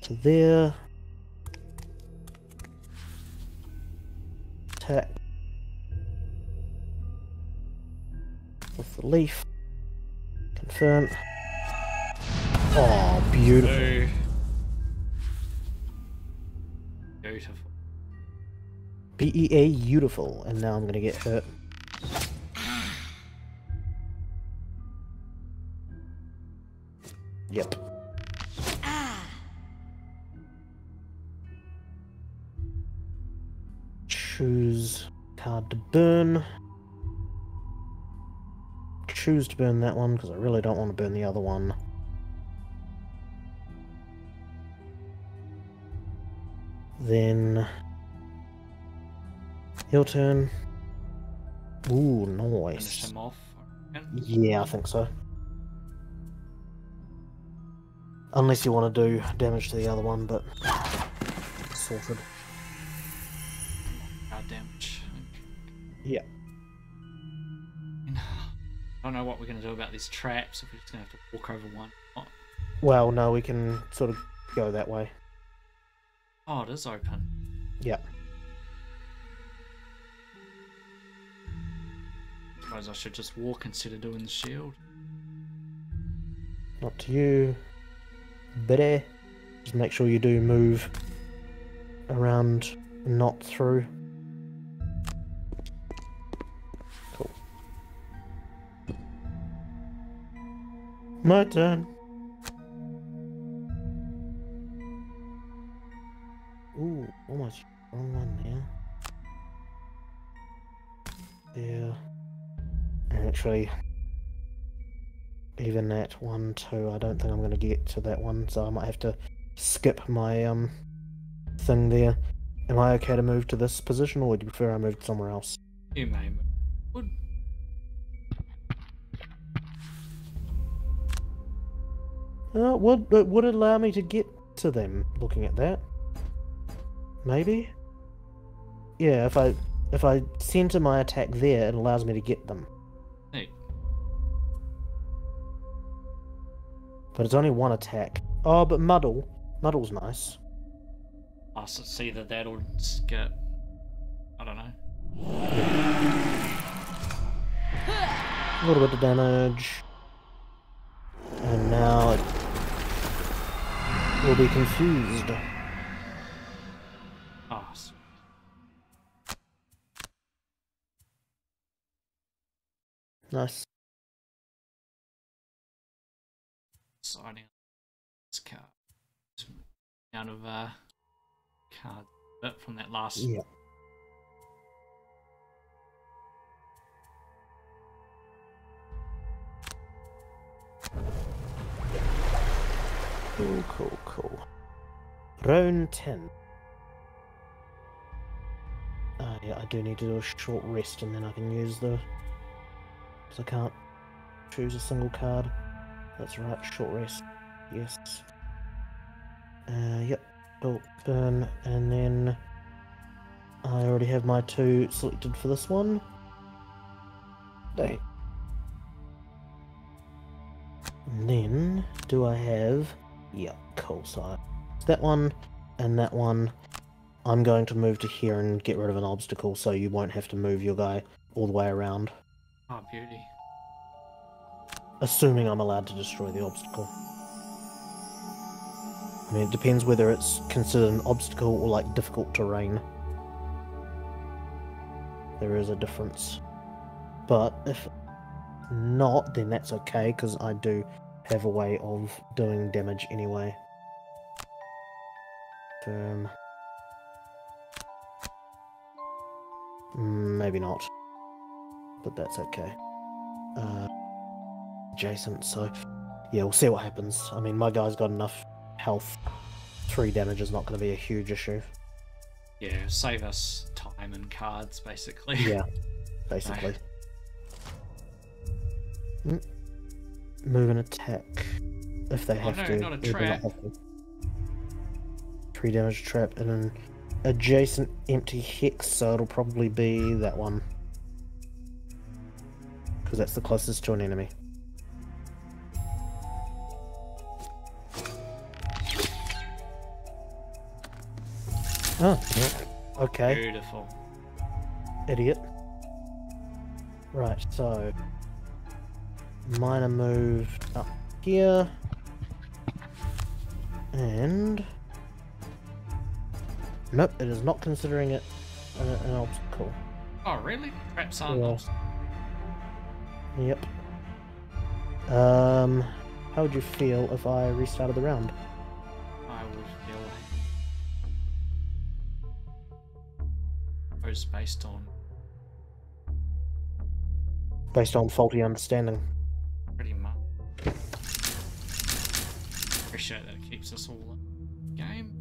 To there. Attack. With the leaf. Confirm. Oh, beautiful. Beautiful. BEA beautiful. And now I'm gonna get hurt. Yep. Choose card to burn. Choose to burn that one because I really don't want to burn the other one. Then your turn. Ooh, Finish nice. him off. Yeah, I think so. Unless you want to do damage to the other one, but sorted. combat damage. Yeah. I don't know what we're going to do about these traps, if we're just going to have to walk over one. Well, no, we can sort of go that way. Oh, it is open. Yeah. Suppose I should just walk instead of doing the shield. Not to you. Buddy. Just make sure you do move around, not through. Cool. My turn. Ooh, almost wrong one there. Yeah. And actually, even at 1, 2, I don't think I'm going to get to that one, so I might have to skip my thing there. Am I okay to move to this position, or would you prefer I moved somewhere else? You may move. Would. Would it allow me to get to them, looking at that? Maybe? Yeah, if I center my attack there, it allows me to get them. Hey. But it's only one attack. Oh, but Muddle. Muddle's nice. Oh, so it's either that or skip. I don't know. A little bit of damage. And now it will be confused. Oh, Nice. signing this card. Out of card bit from that last. Yeah. Cool. Round 10. Yeah, I do need to do a short rest and then I can use the... because I can't choose a single card. That's right, short rest. Yes. Yep. Open, and then... I already have my 2 selected for this one. Dang. And then, do I have... Yep, cool, so that one and that one. I'm going to move to here and get rid of an obstacle so you won't have to move your guy all the way around. Oh, beauty. Assuming I'm allowed to destroy the obstacle. I mean, it depends whether it's considered an obstacle or like difficult terrain. There is a difference. But if not, then that's okay, because I do have a way of doing damage anyway. Firm. Maybe not. But that's okay. Adjacent, so yeah, we'll see what happens. I mean, my guy's got enough health. 3 damage is not going to be a huge issue. Yeah, save us time and cards, basically. Yeah, basically. Move and attack if they have to. Not a trap. 3 damage trap and an adjacent empty hex, so it'll probably be that one. Because that's the closest to an enemy. Oh, yeah. Okay. Beautiful. Idiot. Right, so... minor move up here. And... nope, it is not considering it an obstacle. Oh, really? Traps aren't Yeah. obstacles. Yep. How would you feel if I restarted the round? I would feel it was based on faulty understanding. pretty much. Appreciate that it keeps us all in the game.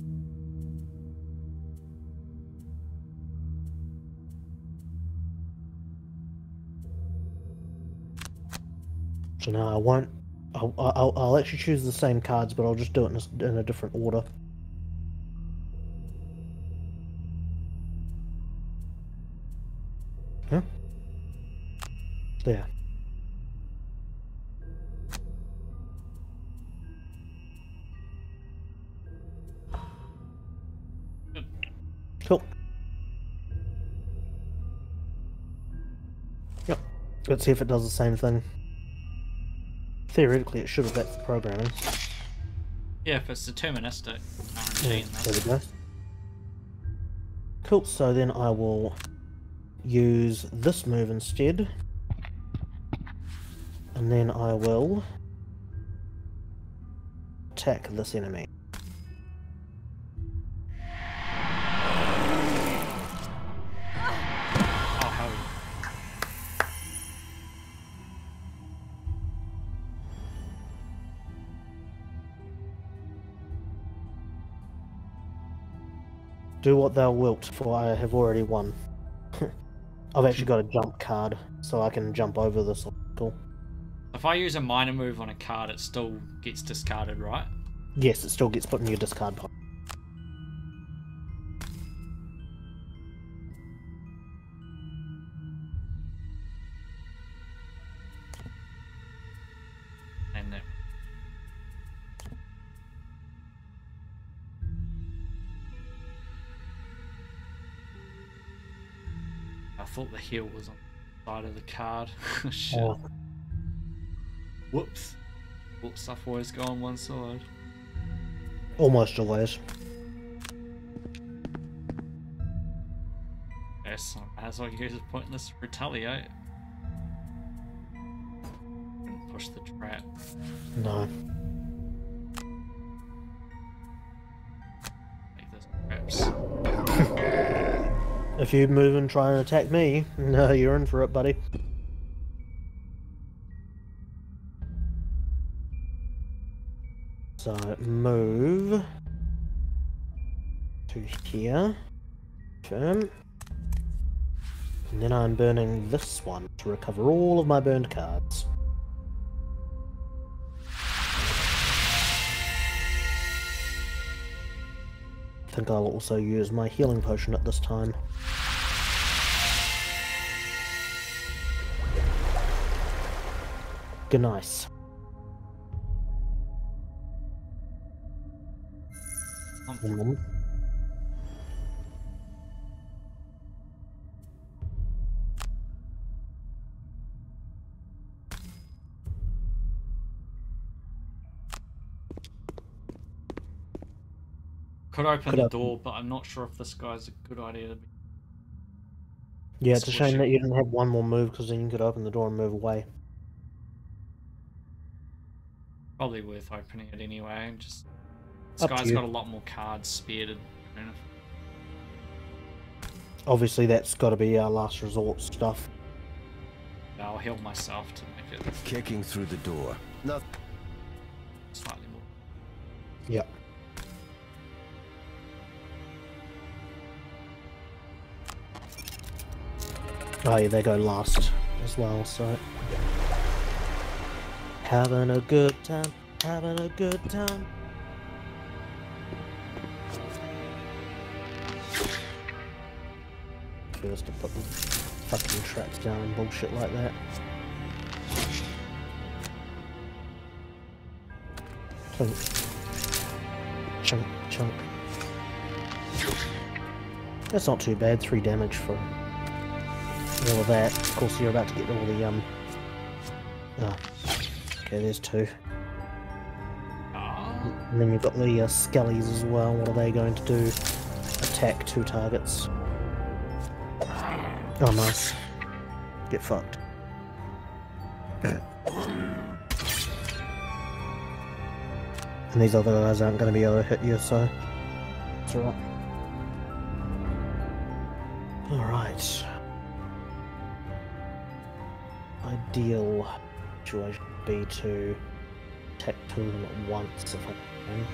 So now I won't. I'll actually choose the same cards, but I'll just do it in a different order. Huh? There. Cool. Yep. Let's see if it does the same thing. Theoretically, it should if that's the programming. Yeah, if it's deterministic. There we go. Cool, so then I will use this move instead. And then I will attack this enemy. Oh, hell yeah. Do what thou wilt, for I have already won. I've actually got a jump card, so I can jump over this obstacle. If I use a minor move on a card, it still gets discarded, right? Yes, it still gets put in your discard pile. And that. I thought the heal was on the side of the card. Shit. Oh. Whoops. Thought stuff always go on one side. Almost always. Yes, I might as well use a pointless retaliate. And push the trap. No. Make this traps. If you move and try and attack me, no, you're in for it, buddy. So, move to here. Confirm. And then I'm burning this one to recover all of my burned cards. I think I'll also use my healing potion at this time. Good, nice. Could open the door, but I'm not sure if this guy's a good idea to be. Yeah, it's a shame that you didn't have one more move, because then you could open the door and move away. Probably worth opening it anyway. Just this Up to guy's you. got a lot more cards spared. Obviously, that's got to be our last resort stuff. I'll heal myself to make it Kicking through the door. Not slightly more. Yep. Oh yeah, they go last as well, so... Having a good time, having a good time. First to put the fucking traps down and bullshit like that. Clunk. Chunk, chunk. That's not too bad, 3 damage for all of that. Of course, you're about to get all the, oh. Okay, there's 2. And then you've got the skellies as well. What are they going to do? Attack 2 targets. Oh, nice. Get fucked. And these other guys aren't going to be able to hit you, so it's alright. Alright. Ideal situation would be to attack 2 of them at once if I can.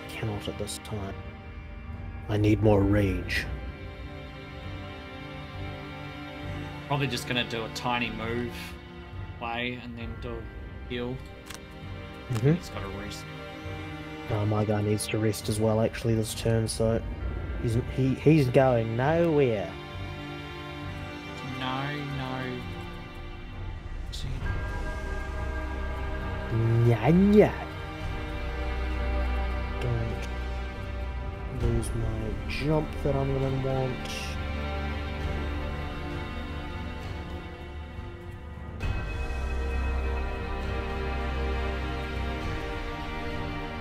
Cannot at this time. I need more rage. Probably just gonna do a tiny move, play, and then do a heal. He's got a rest. My guy needs to rest as well, actually, this turn, so he's going nowhere. No. Yeah. Don't lose my jump that I'm gonna want.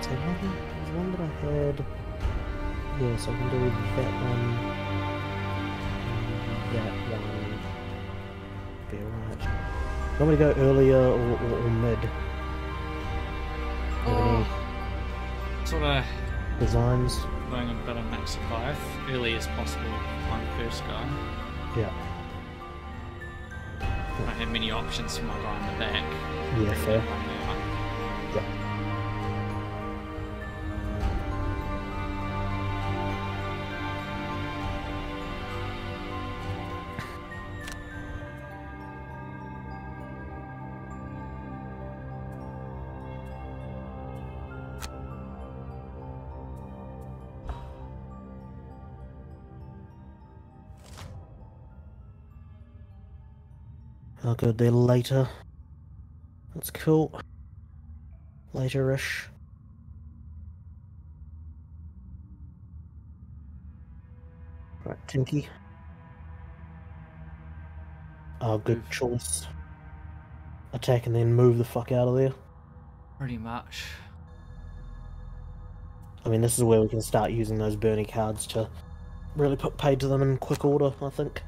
So there's one that I had. Yes, I can do that one. That one. Be alright. Want me to go earlier or mid? Have any Sort of designs? going a bit of max survive early as possible. I'm the first guy. Yeah. I don't have many options for my guy in the back. Yeah, fair. Right now. Yeah. I'll go there later. That's cool. Later-ish. Right, Tinky. Oh, good Move. choice. Attack and then move the fuck out of there. Pretty much. I mean, this is where we can start using those Bernie cards to really put paid to them in quick order, I think.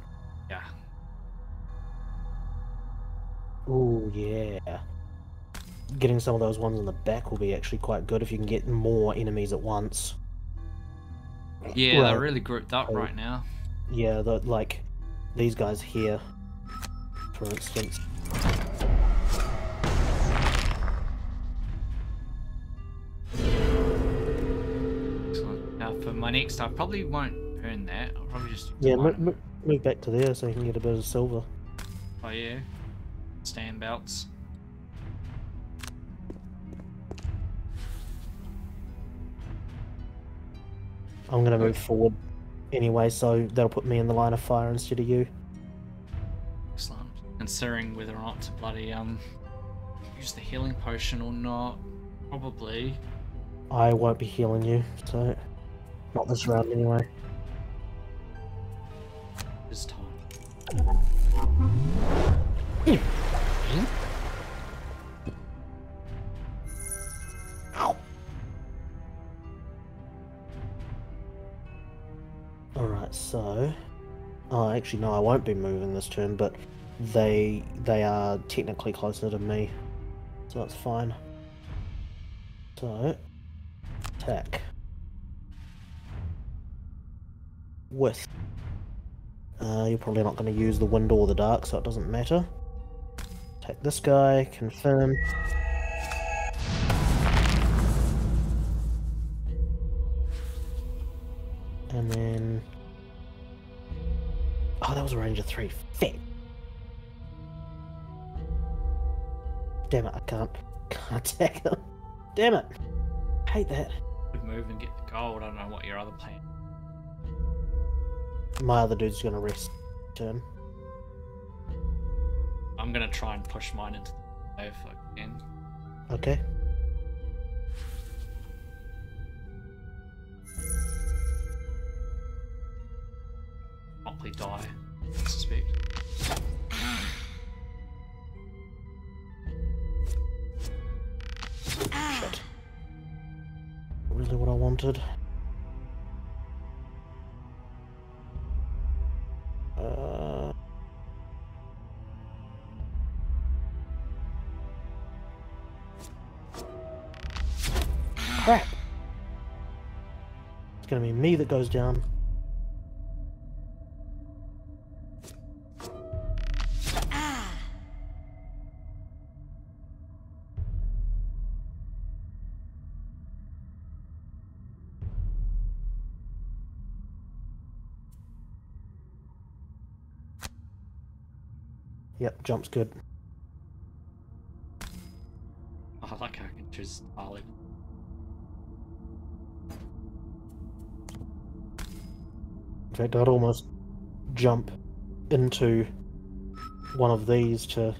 Yeah. Ooh, yeah. Getting some of those ones in the back will be actually quite good if you can get more enemies at once. Yeah, Right. they're really grouped up right now. Yeah, like these guys here, for instance. Excellent. Now for my next, I probably won't earn that. I'll probably just do Yeah, one. move back to there so you can get a bit of silver. Oh yeah. Stand belts. I'm gonna move forward anyway, so that'll put me in the line of fire instead of you. Excellent. Considering whether or not to bloody use the healing potion or not. Probably. I won't be healing you, so not this round anyway. This time. Alright, so... Oh, actually, no, I won't be moving this turn, but they are technically closer to me, so that's fine. So, attack. With. You're probably not going to use the wind or the dark, so it doesn't matter. Attack this guy, confirm. And then... Oh, that was a range of 3. Fit. Damn it, I can't attack him. Damn it. I hate that. Could move and get the gold. I don't know what your other plan. My other dude's gonna rest turn. I'm gonna try and push mine into the wave if I can. Okay. Probably die, I suspect. Shit. Really what I wanted. Crap! It's gonna be me that goes down. Yep, jump's good. I like how I can choose Harley. In fact, I'd almost jump into one of these to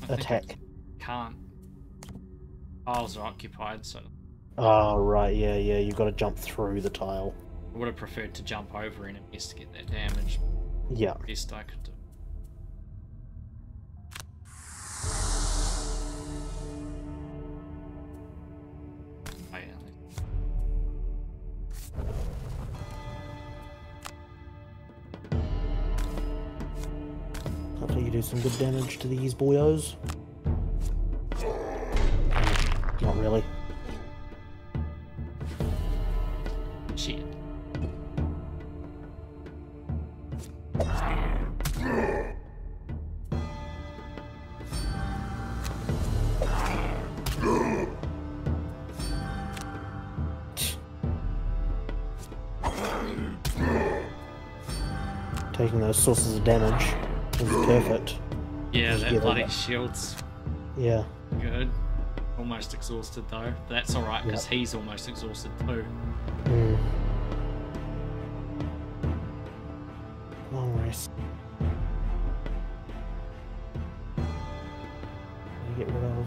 I think attack. I can't. Tiles are occupied, so Oh, right, yeah, you've got to jump through the tile. I would have preferred to jump over enemies to get that damage. Yeah. Best I could do. Oh, yeah. Hopefully you do some good damage to these boyos. Not really. Shit. Taking those sources of damage is perfect. Yeah, Just that get bloody over. shield's Yeah. good. Almost exhausted though, but that's alright because he's almost exhausted too. Mm. Long rest. Get rid of.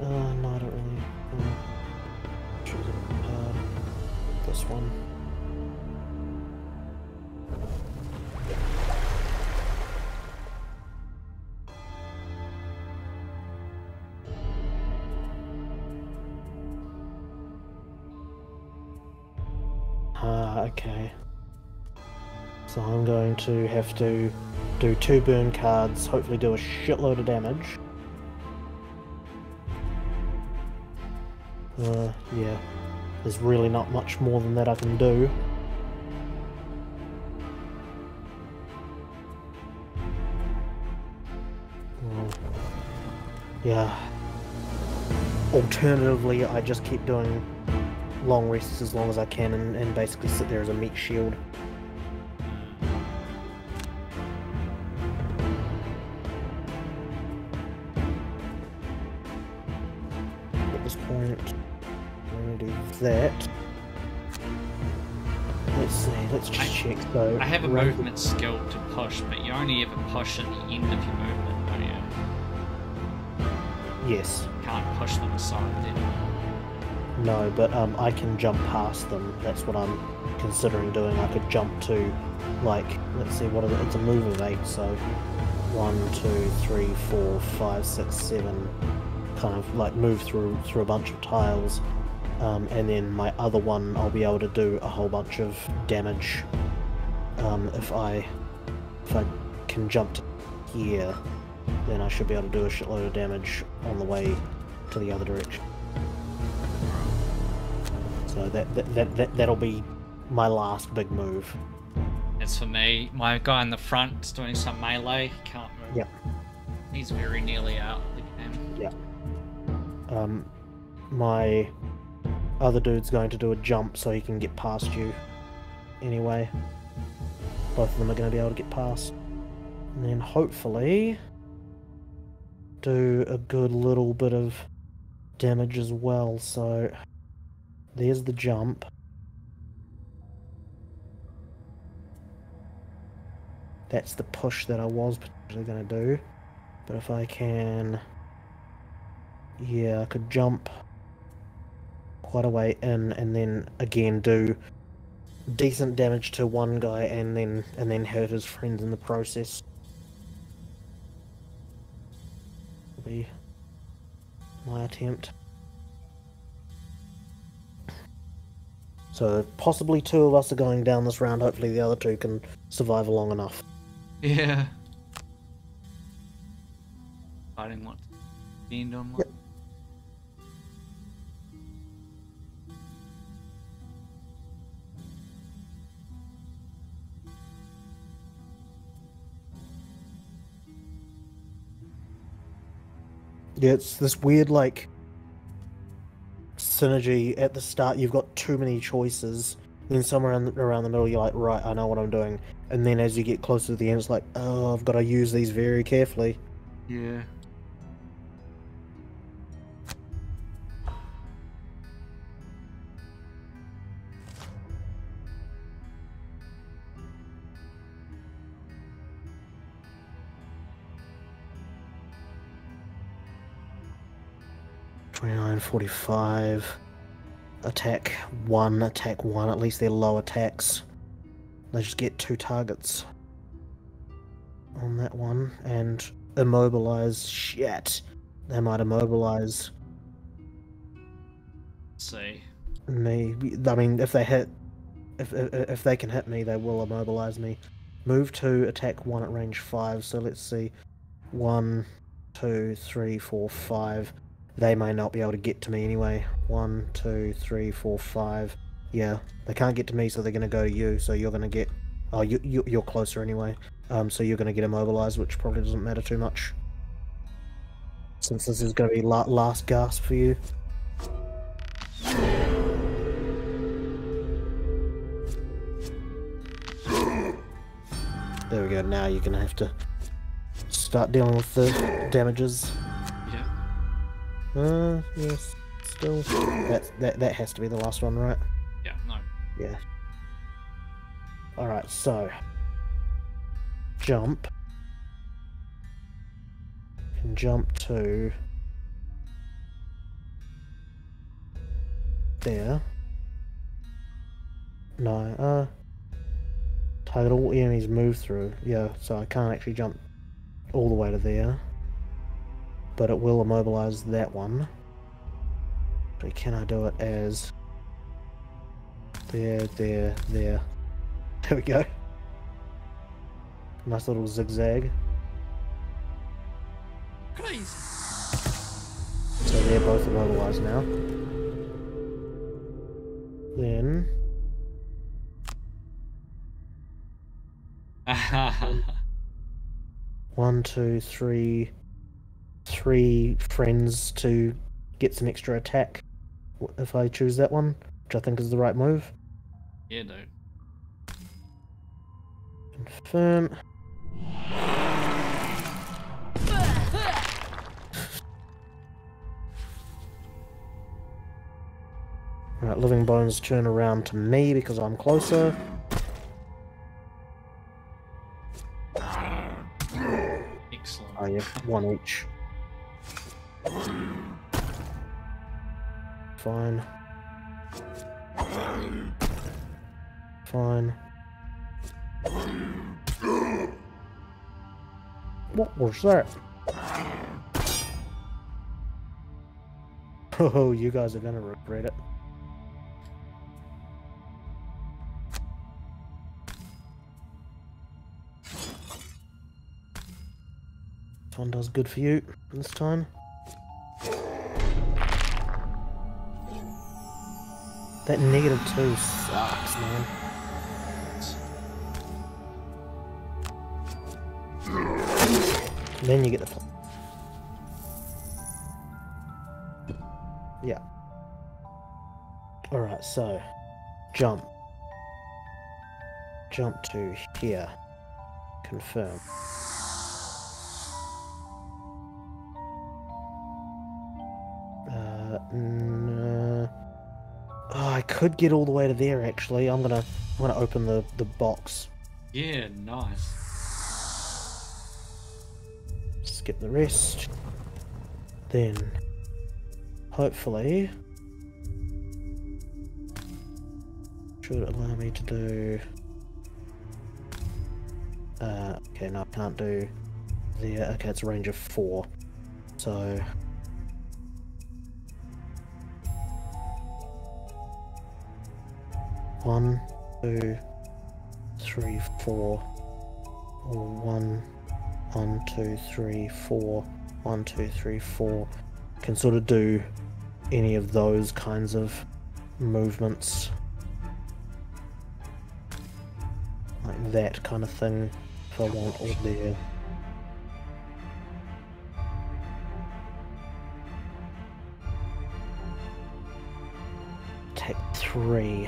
No, I don't really. Choose this one. Okay. So I'm going to have to do 2 burn cards, hopefully do a shitload of damage. Yeah. There's really not much more than that I can do. Yeah. Alternatively, I just keep doing long rests as long as I can and basically sit there as a meat shield. At this point, I'm going to do that. Let's see, let's just check though. I have a movement skill to push, but you only ever push at the end of your movement, don't you? Yes. You can't push them aside then. No, but I can jump past them. That's what I'm considering doing. I could jump to, like, let's see, what is it? It's a move of 8, so 1, 2, 3, 4, 5, 6, 7. Kind of like move through a bunch of tiles, and then my other one I'll be able to do a whole bunch of damage. If I can jump to here, then I should be able to do a shitload of damage on the way to the other direction. So that'll be my last big move. As for me, my guy in the front is doing some melee. He can't move. Yeah. He's very nearly out of the game. Yeah. My other dude's going to do a jump so he can get past you. Anyway, both of them are going to be able to get past. And then hopefully do a good little bit of damage as well. So there's the jump. That's the push that I was potentially going to do. But if I can... Yeah, I could jump quite a way in and then again do decent damage to one guy and then hurt his friends in the process. Will be my attempt. So possibly 2 of us are going down this round. Hopefully the other 2 can survive long enough. Yeah. I didn't want to end on one. Yep. Yeah, it's this weird, like, synergy at the start. You've got too many choices. Then somewhere around the middle, you're like, right, I know what I'm doing. And then as you get closer to the end, it's like, oh, I've got to use these very carefully. Yeah. 29, 45. Attack 1, at least they're low attacks. They just get 2 targets on that one. And immobilize, shit. They might immobilize see. me. I mean, if they hit, if they can hit me, they will immobilize me. Move 2, attack 1 at range 5. So let's see, 1, 2, 3, 4, 5. They may not be able to get to me anyway. 1, 2, 3, 4, 5. Yeah, they can't get to me, so they're gonna go to you. So you're gonna get. Oh, you're closer anyway. So you're gonna get immobilized, which probably doesn't matter too much, since this is gonna be last gasp for you. There we go. Now you're gonna have to start dealing with the damages. Yeah. Yes. Still, that has to be the last one, right? Yeah. No. Yeah. All right. So jump. Can jump to there. No. Target all enemies move through. Yeah, so I can't actually jump all the way to there. But it will immobilize that one. So can I do it as... There. There we go. Nice little zigzag. Please. So they're both immobilized now. Then... 1, 2, 3... 3 friends to get some extra attack if I choose that one, which I think is the right move. Yeah, dude. Confirm. Right, Living Bones turn around to me because I'm closer. Excellent. Oh yeah, 1 each. Fine. Fine. What was that? Oh, you guys are gonna regret it. This one does good for you this time. That -2 sucks, man. Then you get the... Yeah. Alright, so... Jump. Jump to here. Confirm. No. Oh, I could get all the way to there, actually. I'm gonna open the box. Yeah, nice. Skip the rest. Then, hopefully, should allow me to do... okay, no, I can't do there. Okay, it's a range of 4. So... One, 2, 3, 4, or 1, 2, 3, 4, 1, 2, 3, 4. Can sort of do any of those kinds of movements. Like that kind of thing, if I want, or there. Take 3.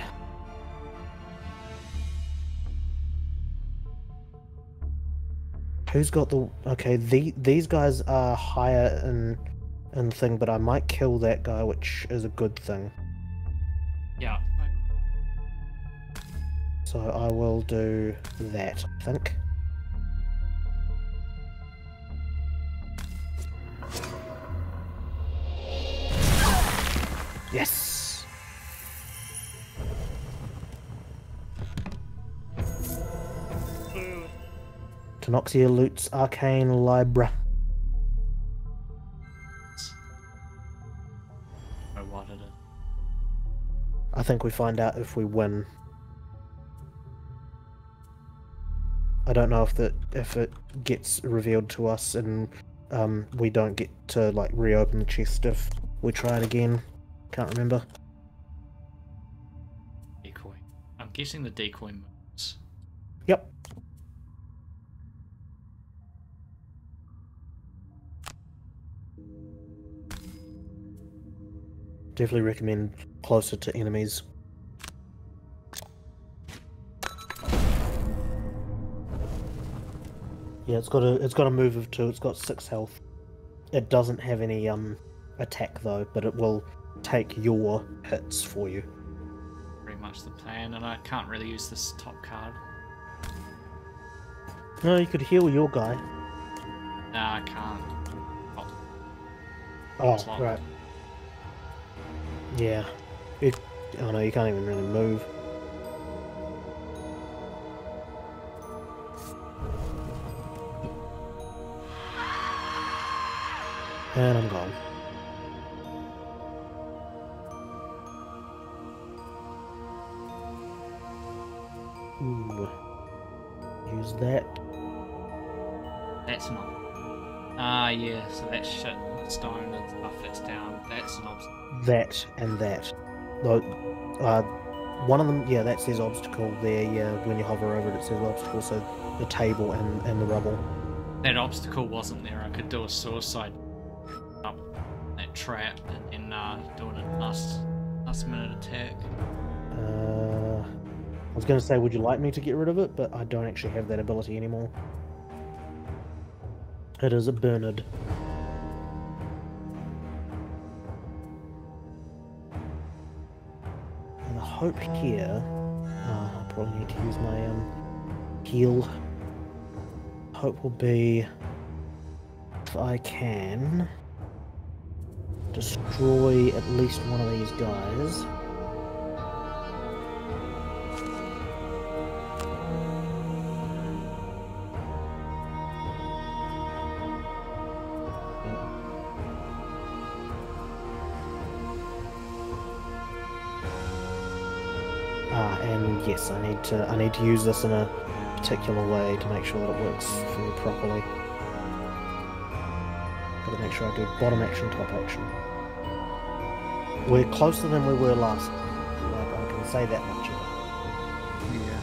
Who's got the... Okay, these guys are higher in thing, but I might kill that guy, which is a good thing. Yeah. So I will do that, I think. Yes! Tanoxia loots Arcane Libra. Oh, what it is. I think we find out if we win. I don't know if it gets revealed to us and we don't get to like reopen the chest if we try it again. Can't remember. Decoy. I'm guessing the decoy moves. Yep. Definitely recommend closer to enemies. Yeah, it's got a move of 2. It's got 6 health. It doesn't have any attack though, but it will take your hits for you. Pretty much the plan, and I can't really use this top card. No, you could heal your guy. Nah, I can't. Oh, right. Yeah. Oh no, you can't even really move. And I'm gone. Ooh. Use that. That's not. Ah, yeah, so that shit, stone and stuff that's down, that's an obstacle. That and that. Though, one of them, yeah, that says obstacle there, yeah, when you hover over it, it says obstacle, so the table and the rubble. That obstacle wasn't there, I could do a suicide up that trap and then doing a last minute attack. I was going to say, would you like me to get rid of it? But I don't actually have that ability anymore. It is a Bernard. And the hope here... I'll probably need to use my heal. Hope will be... if I can... destroy at least one of these guys. And yes, I need to use this in a particular way to make sure that it works for me properly. Gotta make sure I do bottom action, top action. We're closer than we were last time, like, I can say that much. Yeah.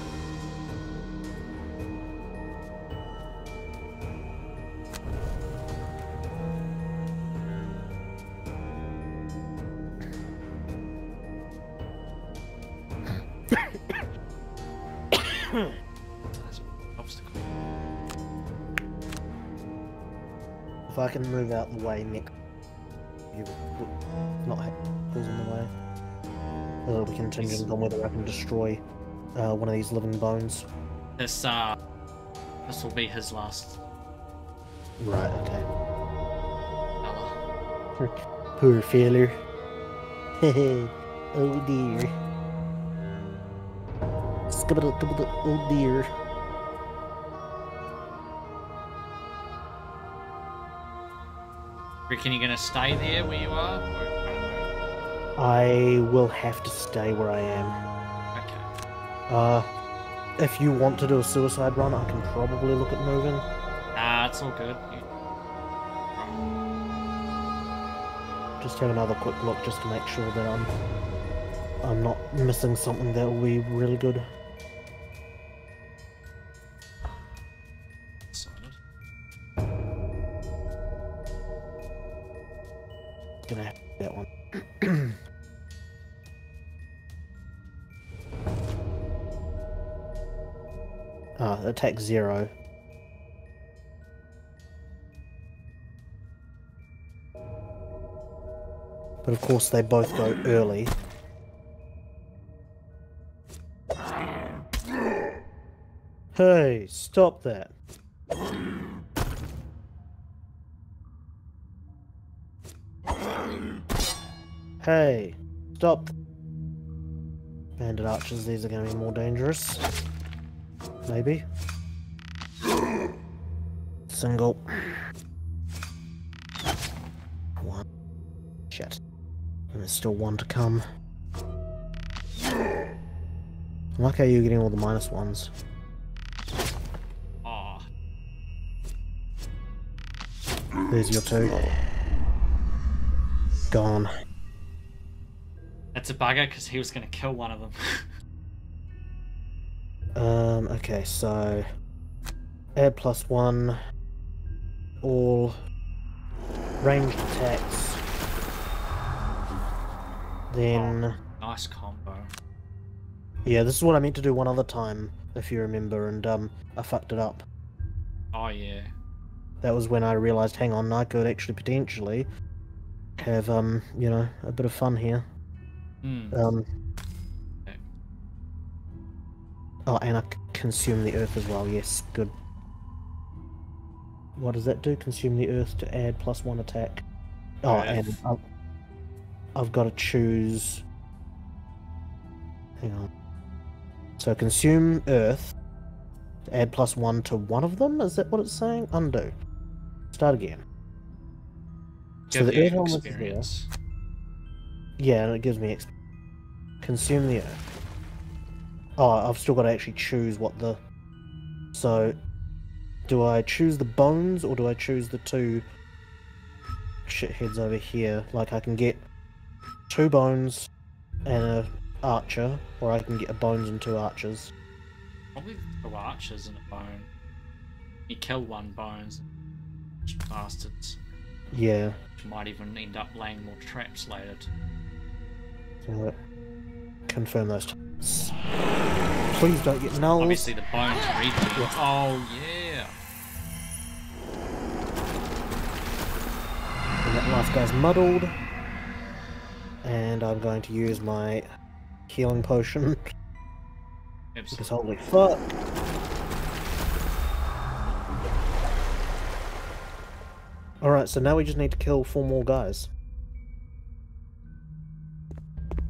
That's an obstacle. If I can move out the way next, you not have pulls in the way. It'll be contingent on whether I can destroy one of these living bones. This will be his last Right. Okay. fella. Poor failure. Oh dear. Oh dear. Reckon you're gonna stay there where you are? Or kind of move? I will have to stay where I am. Okay. If you want to do a suicide run, I can probably look at moving. Nah, it's all good. Just have another quick look just to make sure that I'm not missing something that will be really good. Sorted. Gonna have that one. Attack 0. But of course they both go early. Hey, stop that. Hey, Stop. Bandit archers, these are going to be more dangerous. Maybe. Single. One. Shit. And there's still one to come. I like how you're getting all the minus ones. Oh, There's your two. Gone. that's a bugger because he was going to kill one of them. Okay, so add +1, all ranged attacks, then Nice combo. yeah, this is what I meant to do one other time, if you remember, and I fucked it up. Oh yeah. That was when I realized, hang on, I could actually potentially have you know, a bit of fun here. Okay. Oh, and I consume the earth as well. Yes, good. What does that do? Consume the earth to add +1 attack. Oh, Earth. and I've got to choose. Hang on. So consume earth to add +1 to one of them. Is that what it's saying? Undo. Start again. So Give the you earth element is there. experience. Yeah, and it gives me consume the earth. Oh, I've still got to actually choose what the. So, do I choose the bones or do I choose the two shitheads over here? Like, I can get 2 bones and a archer, or I can get a bones and 2 archers. Probably 2 archers and a bone. You kill 1 bones. Bastards. Yeah. Which might even end up laying more traps later. So, confirm those times. Please don't get nulls. Obviously the bones read you. Yeah. Oh yeah. And that last guy's muddled. And I'm going to use my healing potion. Because Absolutely. holy fuck. Alright, so now we just need to kill 4 more guys.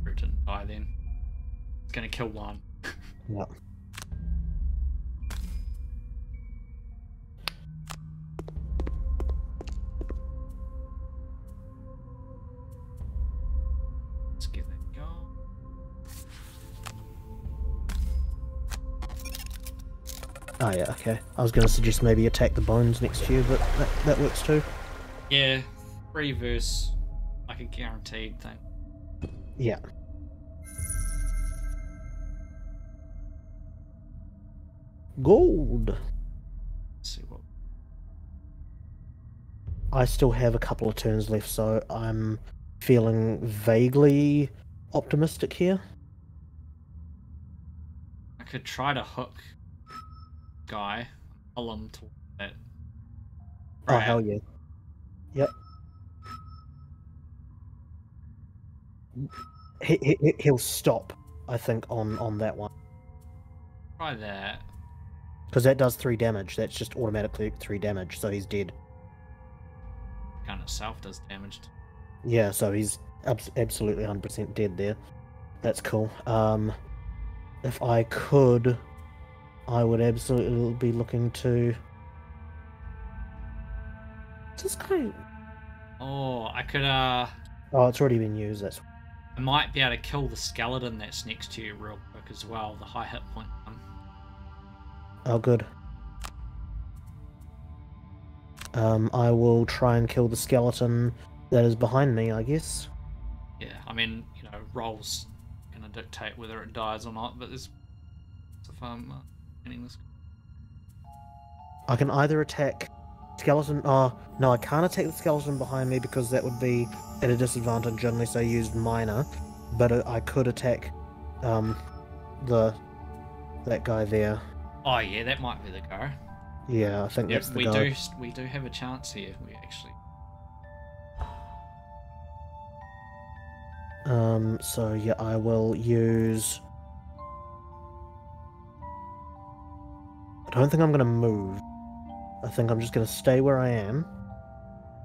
It didn't die then. It's gonna kill 1. Yeah. Let's give that a go. Oh yeah, okay. I was going to suggest maybe attack the bones next to you, but that works too. Yeah, 3 verse like a guaranteed thing. Yeah. Gold! Let's see what. I still have a couple of turns left, so I'm feeling vaguely optimistic here. I could try to hook guy, pull him to that. Oh, hell yeah. Yep. He'll stop, I think, on that one. Try that. Because that does 3 damage. That's just automatically 3 damage, so he's dead. Gun itself does damage. Yeah, so he's absolutely 100% dead there. That's cool. If I could, I would absolutely be looking to... Is this guy... Oh, I could Oh, it's already been used, that's... I might be able to kill the skeleton that's next to you real quick as well, the high hit point one. Oh, good. I will try and kill the skeleton that is behind me, I guess. Yeah, I mean, you know, rolls gonna dictate whether it dies or not, but there's if I'm getting this. I can either attack skeleton... Oh, no, I can't attack the skeleton behind me because that would be at a disadvantage unless I used minor. But I could attack that guy there. Oh yeah, that might be the go. Yeah, I think Yeah, that's the guy. we do have a chance here. We actually. So yeah, I will use... I don't think I'm going to move. I think I'm just going to stay where I am.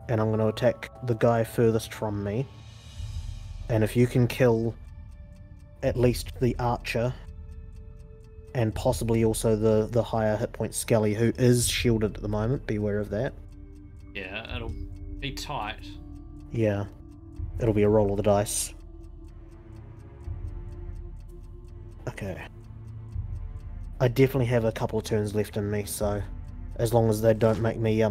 And I'm going to attack the guy furthest from me. And if you can kill at least the archer, and possibly also the higher hit point Skelly, who is shielded at the moment, be aware of that. Yeah, it'll be tight. Yeah. It'll be a roll of the dice. Okay. I definitely have a couple of turns left in me, so as long as they don't make me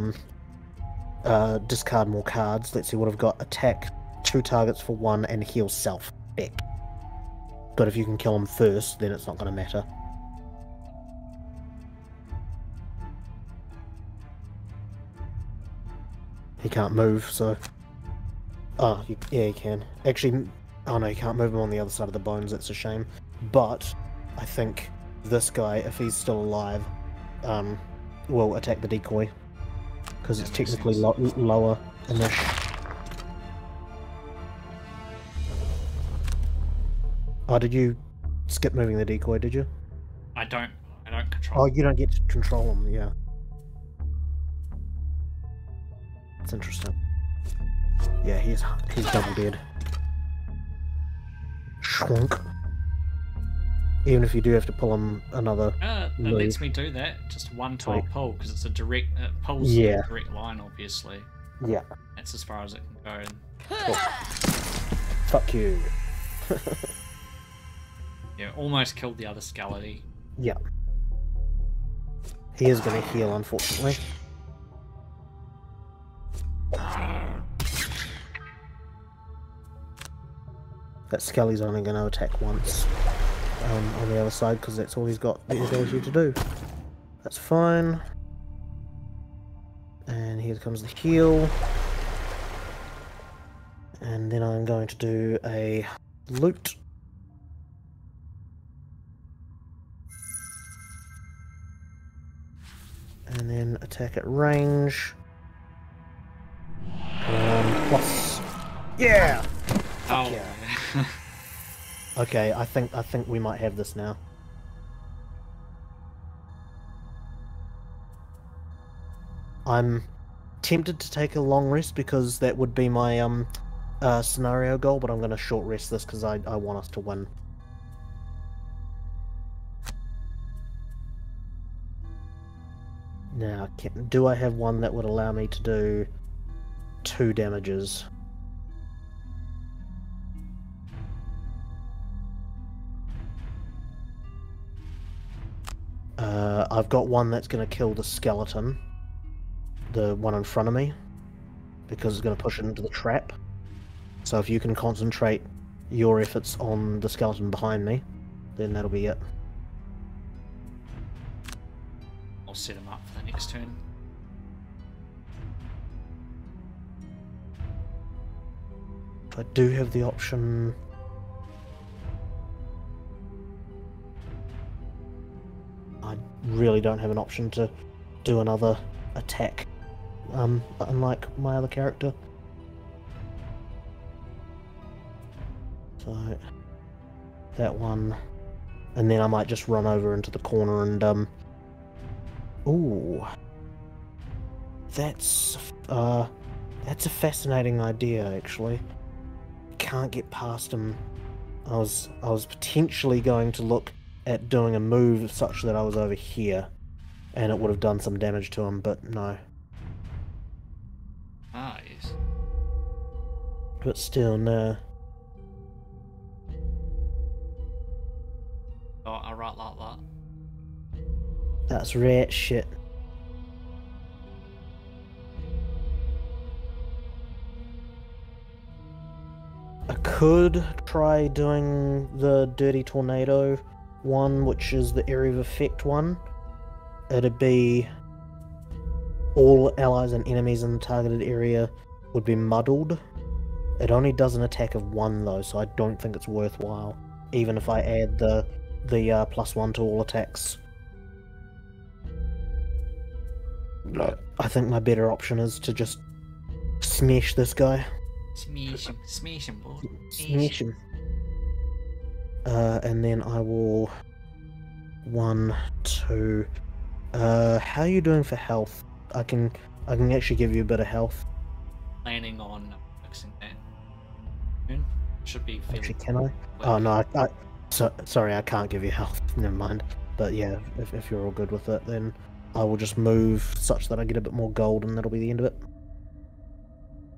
discard more cards. Let's see what I've got. Attack 2 targets for 1 and heal self back. But if you can kill them first, then it's not going to matter. He can't move, so... Oh, yeah, he can. Actually, oh no, you can't move him on the other side of the bones, that's a shame. But, I think this guy, if he's still alive, will attack the decoy. Because it's technically lower initial. Oh, did you skip moving the decoy, did you? I don't control. Oh, you don't get to control him, yeah. That's interesting. Yeah, he's double dead. Schwunk. Even if you do have to pull him another It move. lets me do that. Just one tile pull, because it's a direct... It pulls Yeah. a direct line, obviously. Yeah. That's as far as it can go. Cool. Fuck you. Yeah, almost killed the other Skelly. Yeah. He is going to heal, unfortunately. That Skelly's only going to attack once on the other side, because that's all he's got the ability to do. That's fine. And here comes the heal. And then I'm going to do a loot. And then attack at range. Plus. Yeah! Oh, yeah. Okay, I think we might have this now. I'm tempted to take a long rest because that would be my scenario goal, but I'm going to short rest this because I want us to win. Now, do I have one that would allow me to do 2 damages? I've got one that's going to kill the skeleton, the one in front of me, because it's going to push it into the trap. So if you can concentrate your efforts on the skeleton behind me, then that'll be it. I'll set him up for the next turn. If I do have the option... I really don't have an option to do another attack, unlike my other character. So, that one, and then I might just run over into the corner and, ooh, that's a fascinating idea, actually. Can't get past him. I was potentially going to look at doing a move such that I was over here, and it would have done some damage to him, but no. Ah, yes. But still, no. Oh, I write like that. That's rat shit. I could try doing the Dirty Tornado one, which is the area of effect one. It'd be all allies and enemies in the targeted area would be muddled. It only does an attack of 1 though, so I don't think it's worthwhile, even if I add the +1 to all attacks. No. I think my better option is to just smash this guy. Smash him, boy. Smash him. And then I will... 1, 2... how are you doing for health? I can actually give you a bit of health. Planning on fixing that. Should be fairly Actually, can I? quick. Oh no, sorry, I can't give you health. Never mind. But yeah, if you're all good with it, then I will just move such that I get a bit more gold, and that'll be the end of it.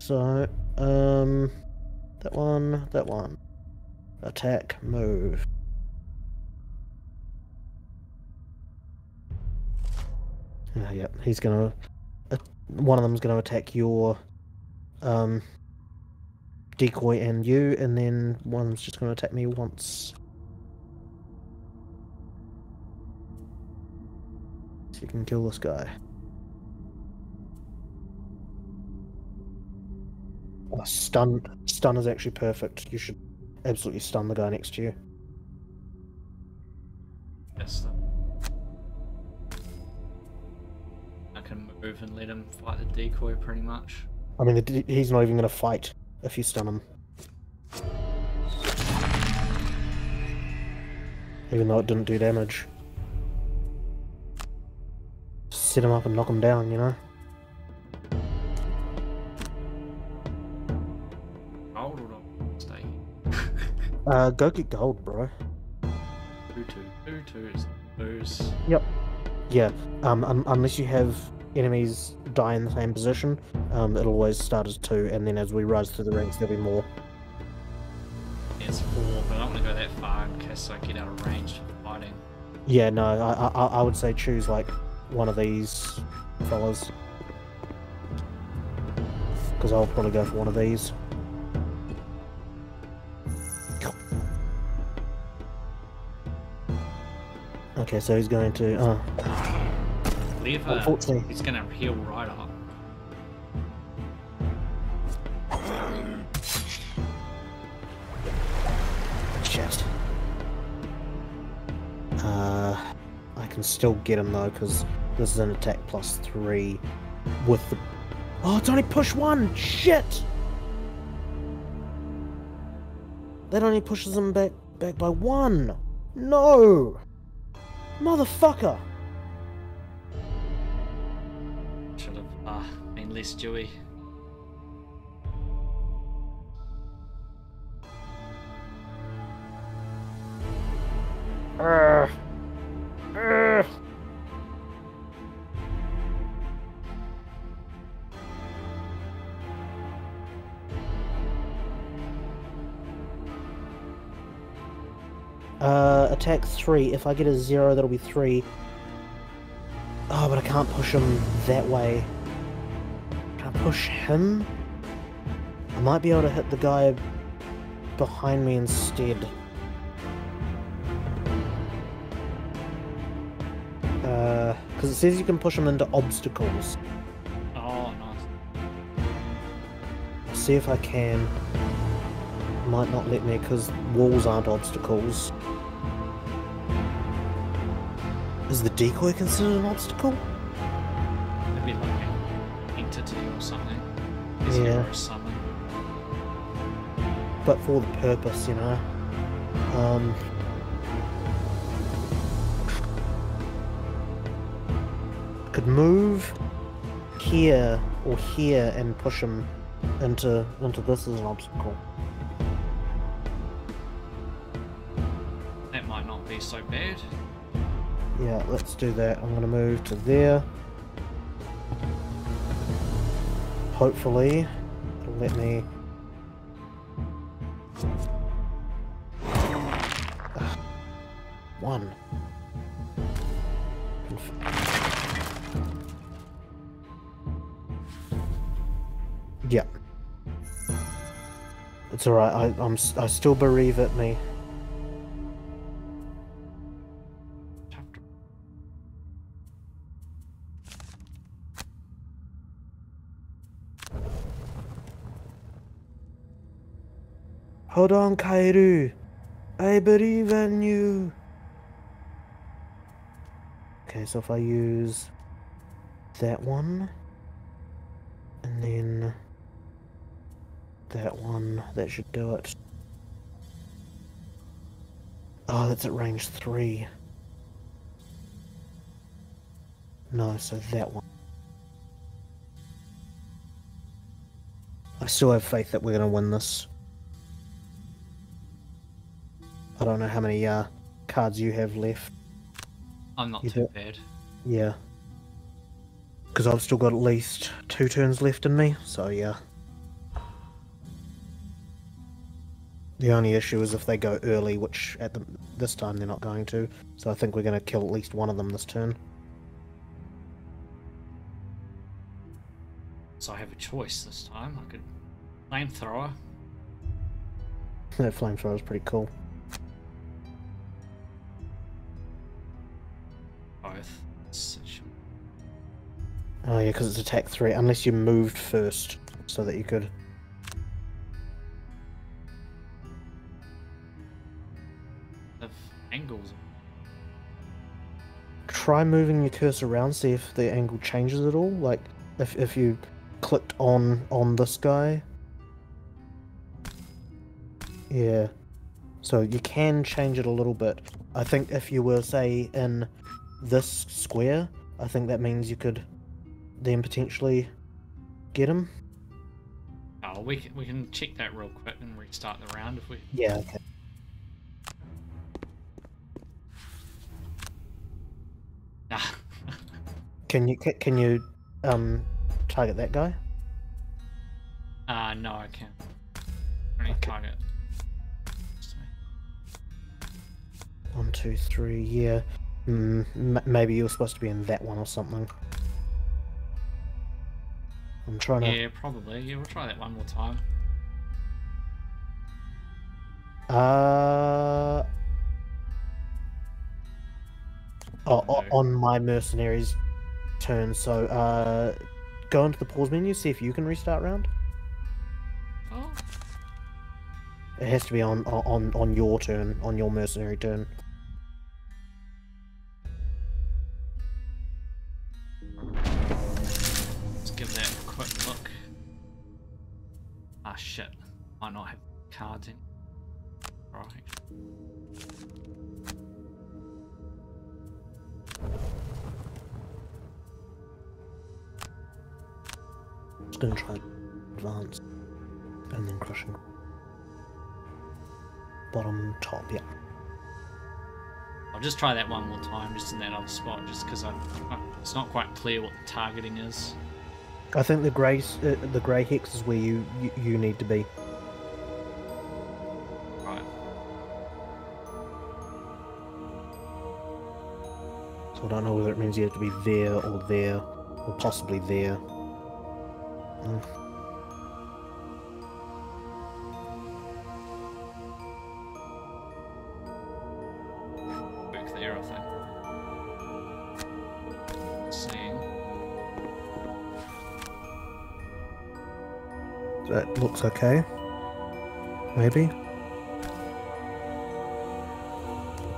So, that one. Attack, move. Yep, he's gonna. One of them's gonna attack your decoy and you, and then one's just gonna attack me once. So you can kill this guy. Oh, stun is actually perfect. You should absolutely stun the guy next to you. Yes. I can move and let him fight the decoy pretty much. I mean, he's not even going to fight if you stun him. Even though it didn't do damage. Set him up and knock him down, you know? Gold or not? Stay here. Go get gold, bro. 2-2 is lose. Yep. Yeah, unless you have enemies die in the same position, it'll always start as 2, and then as we rise through the ranks, there'll be more. Yeah, it's 4, but I don't want to go that far in case I get out of range for fighting. Yeah, no, I would say choose, like, one of these fellas. Because I'll probably go for one of these. Okay, so he's going to, Lever, unfortunately, he's gonna heal right up. shit. I can still get him though, because this is an attack +3 with the... Oh, it's only push 1! Shit! That only pushes him back by 1! No! Motherfucker! Should have been less dewy. Attack 3. If I get a 0, that'll be 3. Oh, but I can't push him that way. Can I push him? I might be able to hit the guy behind me instead. Because it says you can push him into obstacles. Oh, nice. See if I can. Might not let me because walls aren't obstacles. Is the decoy considered an obstacle? Maybe like an entity or something. Is Yeah. Or a summon. But for the purpose, you know. Could move here or here and push him into this as an obstacle. That might not be so bad. Yeah, let's do that. I'm gonna move to there. Hopefully, it'll let me. One. Yeah. It's alright, I still bereave at me. Hold on, Kairu. I believe in you. Okay, so if I use that one, and then that one, that should do it. Oh, that's at range 3. No, so that one. I still have faith that we're gonna win this. I don't know how many cards you have left. I'm not You too do- bad. Yeah. Because I've still got at least 2 turns left in me, so yeah. The only issue is if they go early, which this time they're not going to. So I think we're going to kill at least one of them this turn. So I have a choice this time. I could flamethrower. That flamethrower is pretty cool. Both. Oh yeah, because it's attack 3, unless you moved first, so that you could... The angles. Try moving your cursor around, see if the angle changes at all. Like, if you clicked on this guy... Yeah. So you can change it a little bit. I think if you were, say, in this square, I think that means you could then potentially get him. Oh, we can check that real quick and restart the round if we. Yeah. Okay. Nah. Can you target that guy? No, I can't. Only Okay. target. 1, 2, 3. Yeah. Maybe you were supposed to be in that one or something. I'm trying to. Yeah, probably. Yeah, we'll try that one more time. On my mercenaries turn. So go into the pause menu. See if you can restart round. Oh. It has to be on your turn, on your mercenary turn. Let's give that a quick look. Ah, shit. Might not have cards in. Right. Just gonna try advance and then crushing. Bottom, top, yeah. I'll just try that one more time, just in that other spot, just because it's not quite clear what the targeting is. I think the grey hex is where you need to be. Right. So I don't know whether it means you have to be there, or possibly there. Back there, I think. Seeing. That looks okay. Maybe?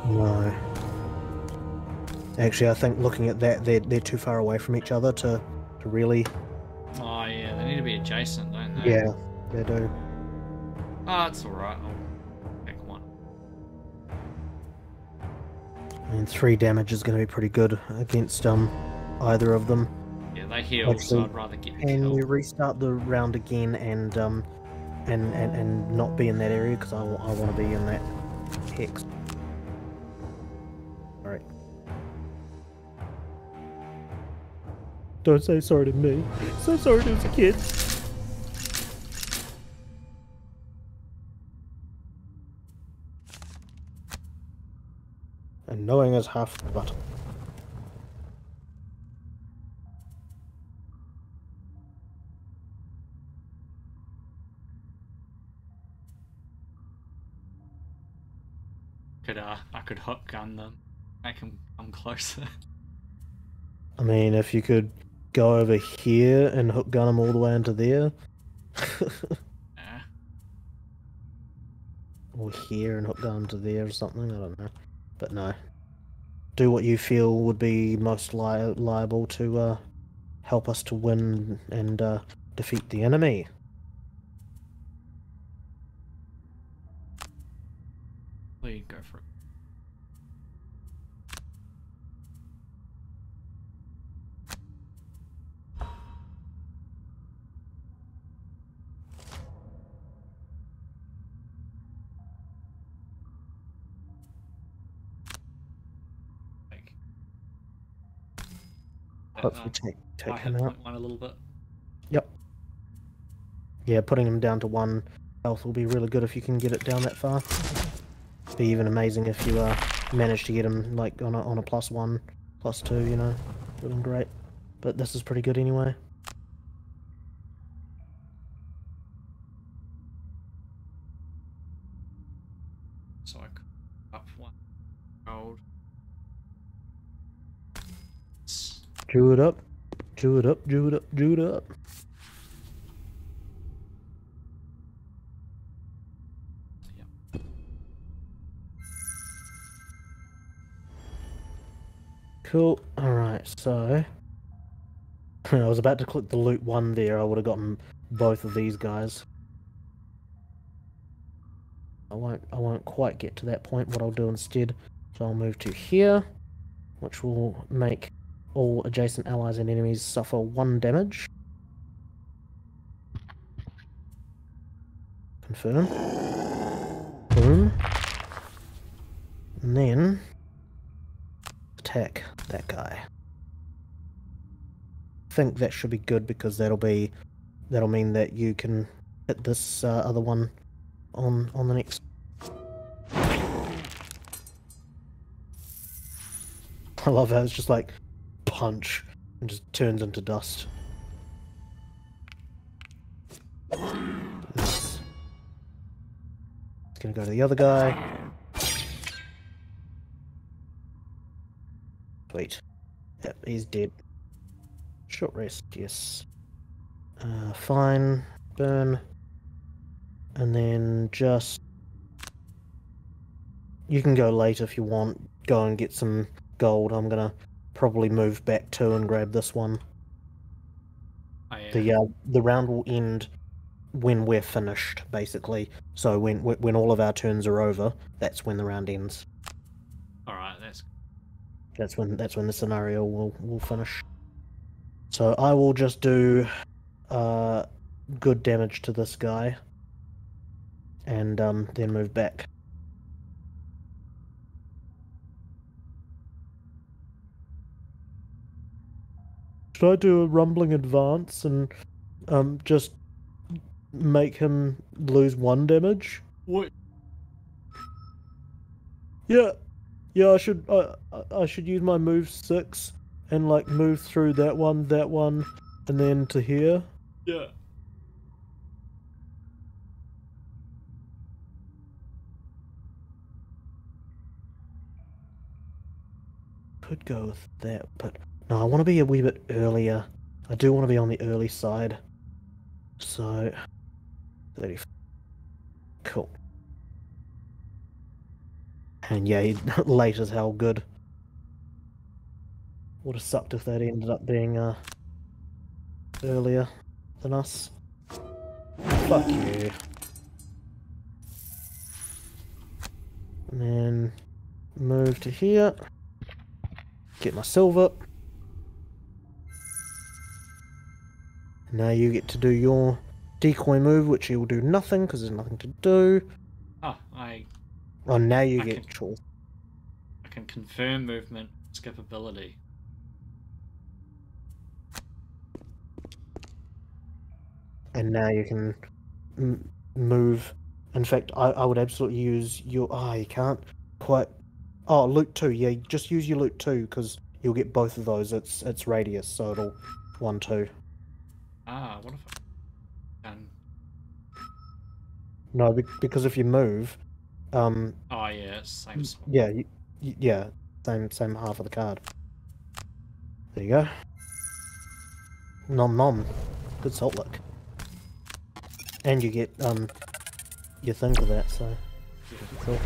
No. Actually, I think looking at that, they're too far away from each other to really... Oh yeah, they need to be adjacent, don't they? Yeah, they do. Oh, it's alright. I'll pick one. I mean, 3 damage is going to be pretty good against either of them. Yeah, they heal, so I'd rather get the Can kill. you restart the round again and not be in that area, because I want to be in that hex. Alright. Don't say sorry to me. So sorry to the kid. And knowing is half the battle. I could hook gun them, make them come closer. I mean, if you could go over here and hook gun them all the way into there. Yeah. Or here and hook gun them to there or something, I don't know. But no. Do what you feel would be most liable to help us to win and defeat the enemy. Please go for it. hopefully take my him hit out. point one a little bit. Yep. Yeah, putting him down to 1 health will be really good if you can get it down that far. Be even amazing if you manage to get him like on a +1, +2, you know. Would have been great. But this is pretty good anyway. So I could up 1 gold. Jew it up. Jew it up, Jew it up, Jew it up. Cool. Alright, so I was about to click the loot 1 there, I would have gotten both of these guys. I won't quite get to that point. What I'll do instead, so I'll move to here, which will make all adjacent allies and enemies suffer 1 damage. Confirm. Boom. And then attack that guy. I think that should be good because that'll mean that you can hit this other one on the next. I love how it's just like punch and just turns into dust. Nice. It's gonna go to the other guy. Sweet. Yep, he's dead. Short rest, yes. Fine. Burn. And then just... You can go late if you want. Go and get some gold. I'm gonna probably move back to and grab this one. Oh, yeah. The round will end when we're finished, basically. So when all of our turns are over, that's when the round ends. Alright, That's when the scenario will finish. So I will just do good damage to this guy, and then move back. Should I do a rumbling advance and just make him lose 1 damage? What? Yeah, I should use my move 6 and like move through that one, and then to here. Yeah. Could go with that, but no, I want to be a wee bit earlier. I do want to be on the early side. So 30. Cool. And yeah, late as hell good. Would have sucked if that ended up being earlier than us. Fuck you. And then move to here. Get my silver. Now you get to do your decoy move, which you will do nothing because there's nothing to do. Oh, now you get choice. I can confirm movement, skip ability. And now you can move. In fact, I would absolutely use your... Oh, you can't quite... Oh, loot 2. Yeah, just use your loot 2 because you'll get both of those. It's radius, so it'll 1, 2. Ah, what if I can... No, because if you move... Oh yeah, it's same spot. Yeah, yeah, same half of the card. There you go. Nom nom. Good salt lick. And you get your thing for that, so cool.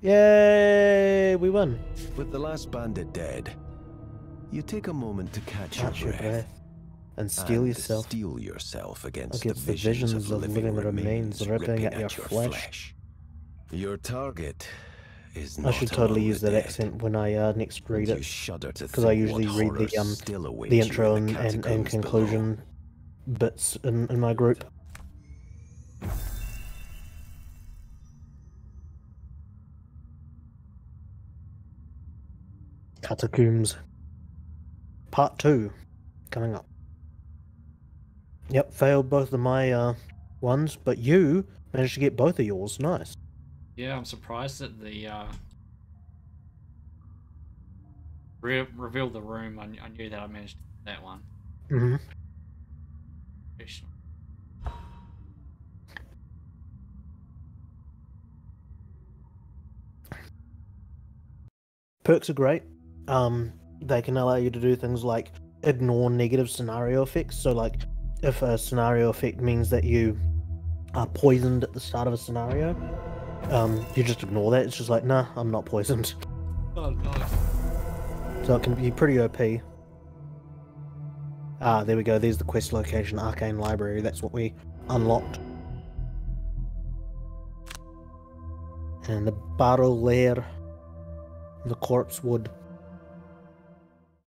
Yay! We won. With the last bandit dead, you take a moment to catch your breath and steel yourself against the the visions of living remains ripping at your flesh. Your target is not I should totally use that dead. accent when I next read it, because I usually read the intro and conclusion bits in my group. Catacombs. Part 2 coming up. Yep, failed both of my ones, but you managed to get both of yours. Nice. Yeah, I'm surprised that the reveal the room. I knew that I managed that one. Mm-hmm. Perks are great. They can allow you to do things like ignore negative scenario effects. So, like, if a scenario effect means that you are poisoned at the start of a scenario, you just ignore that. It's just like, nah, I'm not poisoned. Oh, nice. So it can be pretty OP. Ah, there we go. There's the quest location, Arcane Library. That's what we unlocked. And the Barrow Lair, the Corpse Wood.